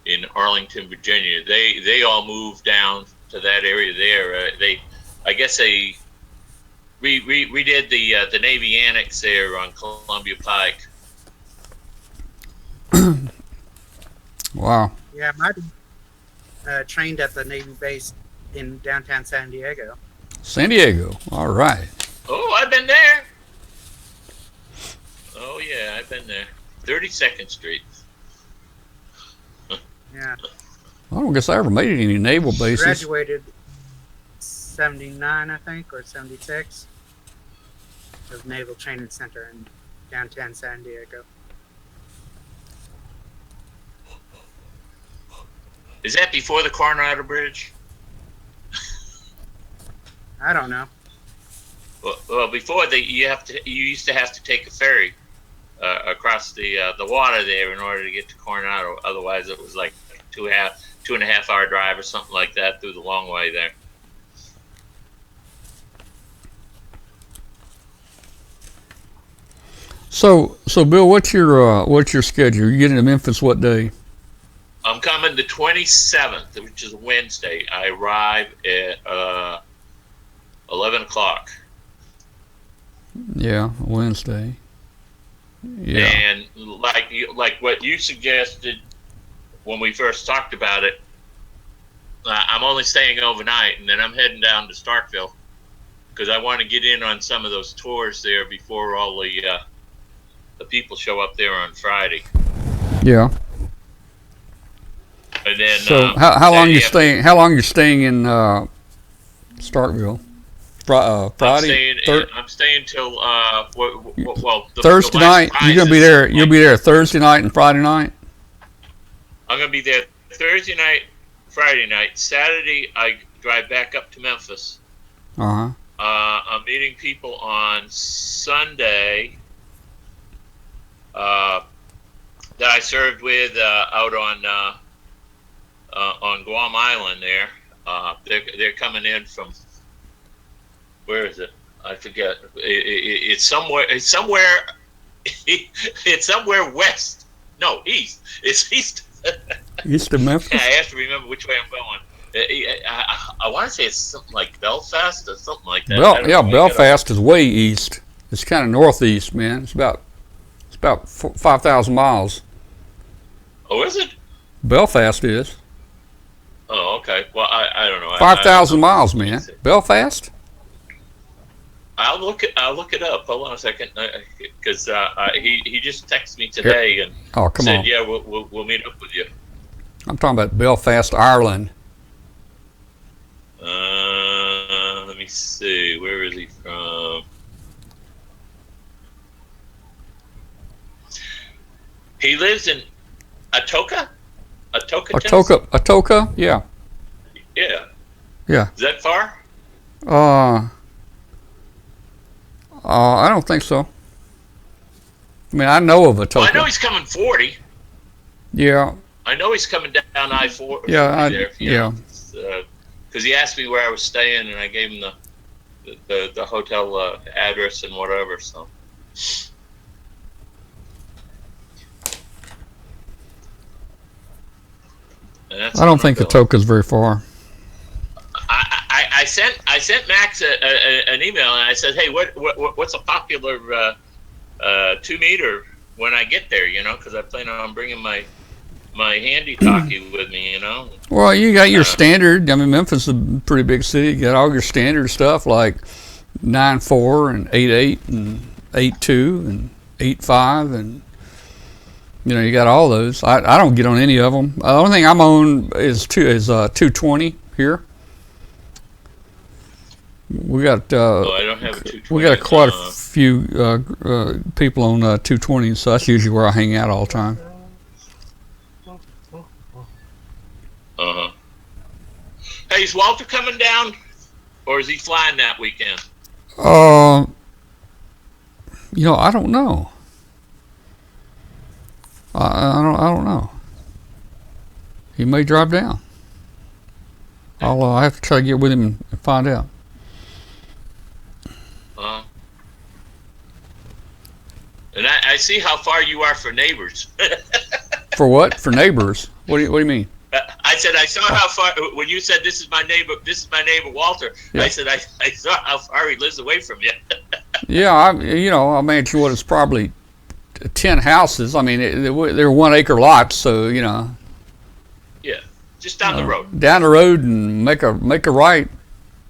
in Arlington, Virginia. They all moved down to that area there. I guess they redid the Navy Annex there on Columbia Pike. Wow. Yeah, my trained at the Navy base in downtown San Diego. San Diego. All right. Oh, I've been there. Oh yeah, I've been there. 32nd Street. Yeah. I don't guess I ever made it any naval bases. Graduated 79, I think, or 76. The Naval Training Center in downtown San Diego. Is that before the Coronado Bridge? I don't know. Well, before you used to have to take a ferry across the water there in order to get to Coronado. Otherwise, it was like 2.5 hour drive or something like that through the long way there. So Bill, what's your schedule? You getting to Memphis what day? I'm coming the 27th, which is a Wednesday. I arrive at 11 o'clock. Yeah, Wednesday. Yeah. And like what you suggested when we first talked about it, I'm only staying overnight, and then I'm heading down to Starkville because I want to get in on some of those tours there before all the people show up there on Friday. Yeah. And then so how long you staying? How long you staying in Starkville? Friday. I'm staying till Thursday night. You're gonna be there. You'll be there Thursday night and Friday night. I'm gonna be there Thursday night, Friday night. Saturday, I drive back up to Memphis. I'm meeting people on Sunday that I served with out on Guam Island there. They're coming in from, where is it? I forget. It's somewhere. It's somewhere. It's somewhere west. No, east. It's east. East of Memphis. Yeah, I have to remember which way I'm going. I want to say it's something like Belfast or something like that. Belfast is way east. It's kind of northeast, man. It's about 5,000 miles. Oh, is it? Belfast is. Oh, okay. Well, I don't know. 5,000 miles, man. Belfast. I'll look it up. Hold on a second, because he just texted me today and said, "Yeah, we'll meet up with you." I'm talking about Belfast, Ireland. Let me see. Where is he from? He lives in Atoka. Atoka. Yeah. Yeah. Yeah. Is that far? I don't think so. I mean, I know of Atoka. Well, I know he's coming 40. Yeah. I know he's coming down I-4. Yeah. Because he asked me where I was staying, and I gave him the hotel address and whatever. So. I don't think Atoka's very far. I sent Max an email, and I said, "Hey, what's a popular 2-meter when I get there? You know, because I plan on bringing my handy talkie with me. You know." Well, you got your standard. I mean, Memphis is a pretty big city. You got all your standard stuff like 9.4 and 8.8 and 8.2 and 8.5 and. You know, you got all those. I don't get on any of them. The only thing I'm on is 220 here. We got Oh, I don't have a 220. we got quite a few people on 220, so that's usually where I hang out all the time. Hey, is Walter coming down, or is he flying that weekend? I don't know. I don't know. He may drive down. I'll have to try to get with him and find out. And I see how far you are for neighbors. For what? For neighbors? What do you mean? I said I saw how far when you said this is my neighbor Walter. Yeah. I said I saw how far he lives away from you. Yeah, I mean, it's probably 10 houses. I mean, they're 1 acre lots, so Yeah, just down the road. Down the road and make a right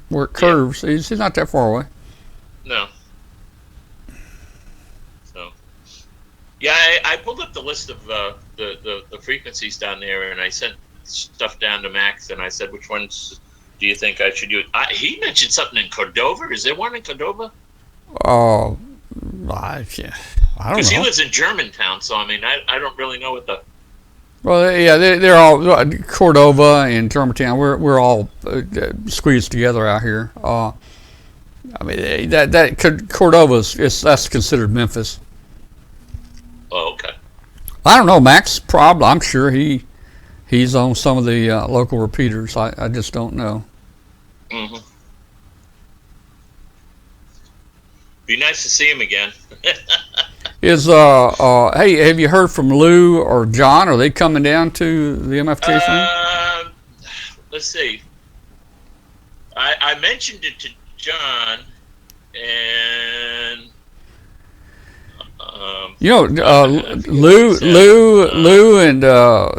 where it curves. Yeah. He's not that far away. No. So, yeah, I pulled up the list of the frequencies down there, and I sent stuff down to Max, and I said, which ones do you think I should use? He mentioned something in Cordova. Is there one in Cordova? I don't know. Because he lives in Germantown, so I mean, I don't really know what the. Well, yeah, they're all Cordova and Germantown. We're all squeezed together out here. I mean, Cordova's that's considered Memphis. Oh, okay. I don't know, Max. Probably, I'm sure he's on some of the local repeaters. I just don't know. Mm-hmm. Be nice to see him again. Hey, have you heard from Lou or John? Are they coming down to the MFK thing? Let's see. I mentioned it to John, and Lou and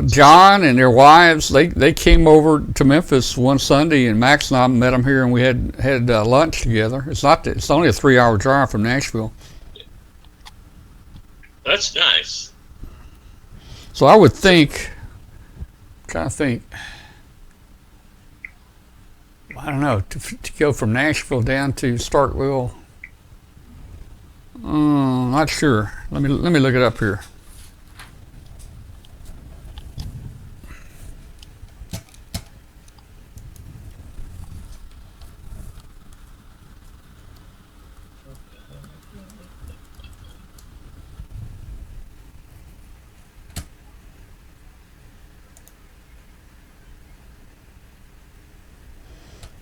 John and their wives, they came over to Memphis one Sunday, and Max and I met them here, and we had lunch together. It's only a 3-hour drive from Nashville. That's nice. So I would think, I don't know, to go from Nashville down to Starkville. Not sure. Let me look it up here.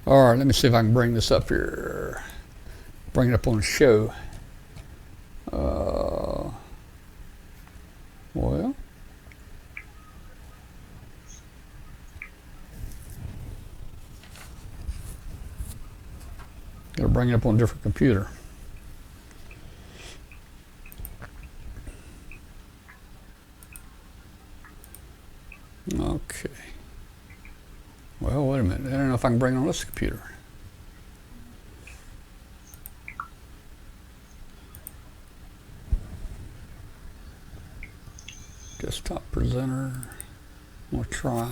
All right, let me see if I can bring this up here. Bring it up on the show. Well, gotta bring it up on a different computer. Okay. Well, wait a minute. I don't know if I can bring it on this computer. Desktop presenter. We'll try.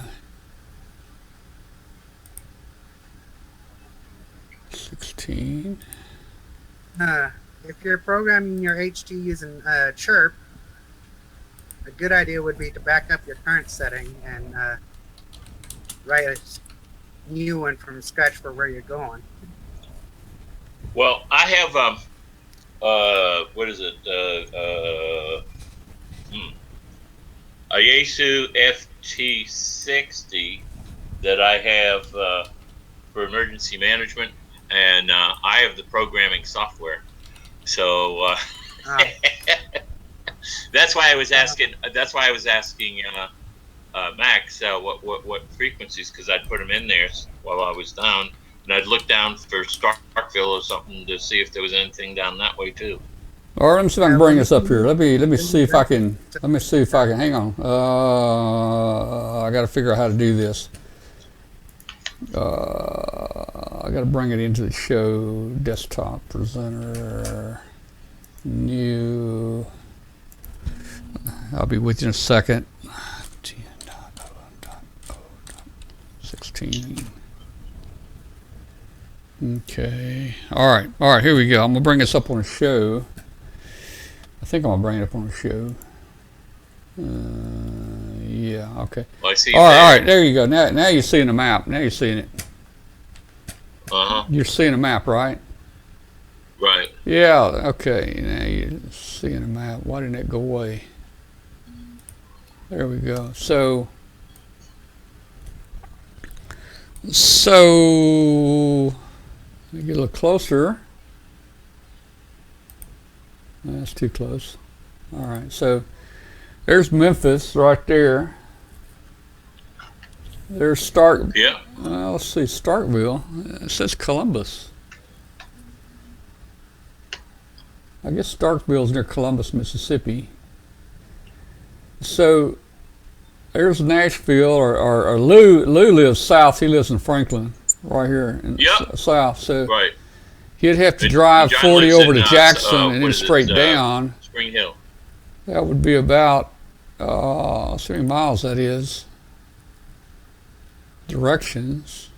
16. If you're programming your HT using Chirp, a good idea would be to back up your current setting and write a new one from scratch for where you're going. Well, I have what is it? A Yaesu FT60 that I have for emergency management, and I have the programming software. So that's why I was asking. That's why I was asking Max what frequencies, because I'd put them in there while I was down, and I'd look down for Starkville or something to see if there was anything down that way too. All right, let me see if I can bring this up here. Let me see if I can. Let me see if I can. Hang on. I got to figure out how to do this. I got to bring it into the show. Desktop presenter. New. I'll be with you in a second. 10.0.16. Okay. All right. Here we go. I'm gonna bring this up on a show. I think I'm gonna bring it up on a show. Yeah. Okay. Well, I see. All right. There you go. Now you're seeing the map. Now you're seeing it. You're seeing a map, right? Right. Yeah. Okay. Now you're seeing a map. Why didn't it go away? There we go. So let me get a little closer. That's too close. All right. So there's Memphis right there. There's Stark. Yeah. Let's see, Starkville. It says Columbus. I guess Starkville's near Columbus, Mississippi. So there's Nashville, or Lou lives south. He lives in Franklin, right here in south. So he'd have to drive 40 over to Jackson and then straight down. Spring Hill. That would be about, let's see how many miles that is. Directions.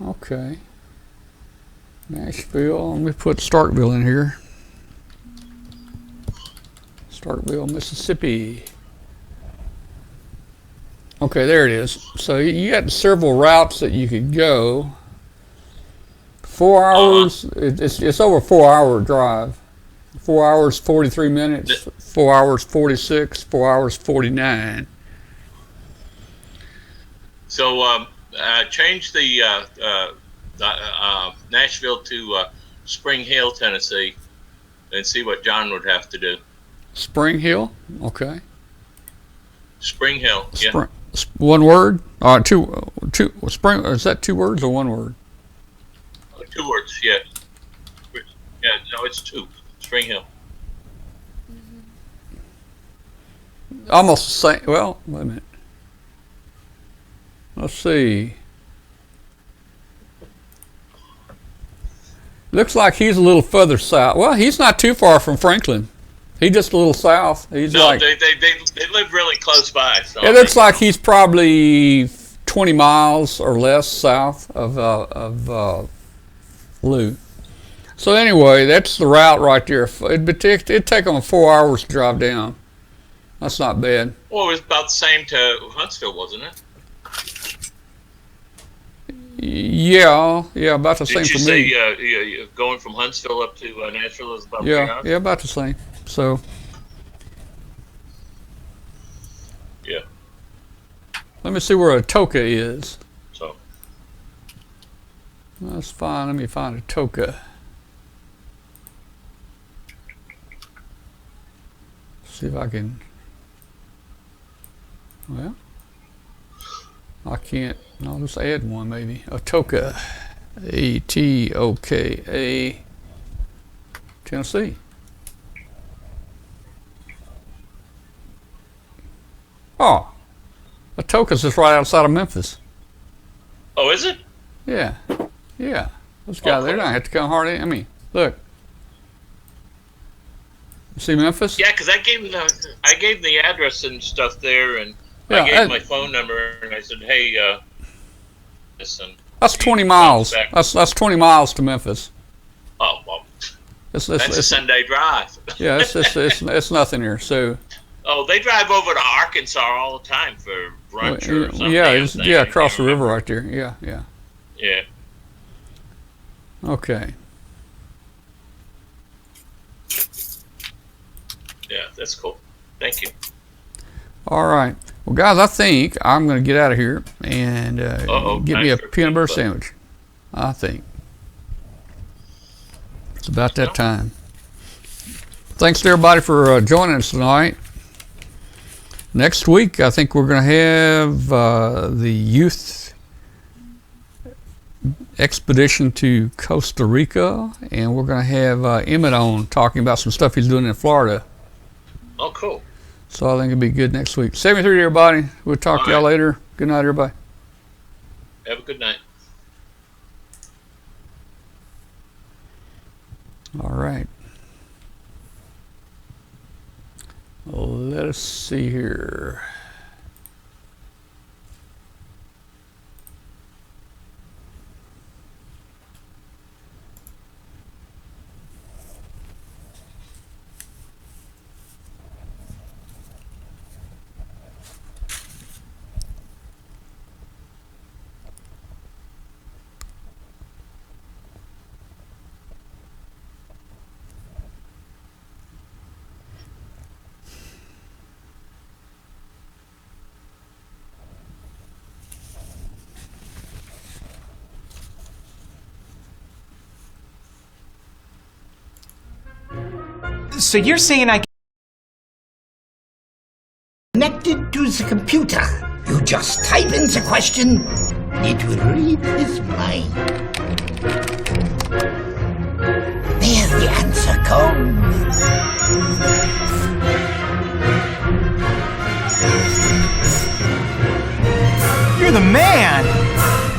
Okay. Nashville. Let me put Starkville in here. Starkville, Mississippi. Okay, there it is. So you got several routes that you could go. 4 hours. It's over 4 hour drive. 4 hours 43 minutes. 4 hours 46. 4 hours 49. So change the Nashville to Spring Hill, Tennessee, and see what John would have to do. Spring Hill. Okay. Spring Hill. Yeah. One word. Two. Spring. Is that 2 words or 1 word? 2 words, yeah. Yeah, no, it's 2. Spring Hill. Almost the same. Well, wait a minute. Let's see. Looks like he's a little further south. Well, he's not too far from Franklin. He's just a little south. He's no, like, they live really close by. So it looks like he's probably 20 miles or less south of Lou. So anyway, that's the route right there. It'd take them 4 hours to drive down. That's not bad. Well, it was about the same to Huntsville, wasn't it? Yeah, about the same for me. Did you say going from Huntsville up to Nashville is about 3 hours? Yeah, about the same. So. Yeah. Let me see where Atoka is. So. That's fine. Let me find Atoka. See if I can. Well, I can't. I'll just add one maybe. Atoka. A-T-O-K-A. Tennessee. Oh. Atoka's just right outside of Memphis. Oh, is it? Yeah. Those guys, they're not have to come hard in. I mean, look. You see Memphis? Yeah, because I gave the address and stuff there, and yeah, I gave my phone number, and I said, hey, listen. That's 20 miles. That's 20 miles to Memphis. Oh, well. That's a Sunday drive. Yeah, it's nothing here. So. Oh, they drive over to Arkansas all the time for brunch or something. Yeah, across the river right there. Yeah. Yeah. Okay. Yeah, that's cool. Thank you. All right. Well, guys, I think I'm going to get out of here and get me a peanut butter sandwich. I think. It's about that time. Thanks to everybody for joining us tonight. Next week, I think we're going to have the youth expedition to Costa Rica, and we're going to have Emmett on talking about some stuff he's doing in Florida. Oh, cool. So I think it'll be good next week. 73, everybody. We'll talk to y'all later. Good night, everybody. Have a good night. All right. Let us see here. So you're saying I connected to the computer. You just type in the question, it will read his mind. There the answer comes. You're the man!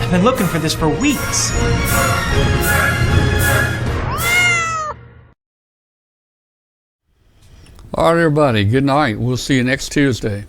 I've been looking for this for weeks. All right, everybody. Good night. We'll see you next Tuesday.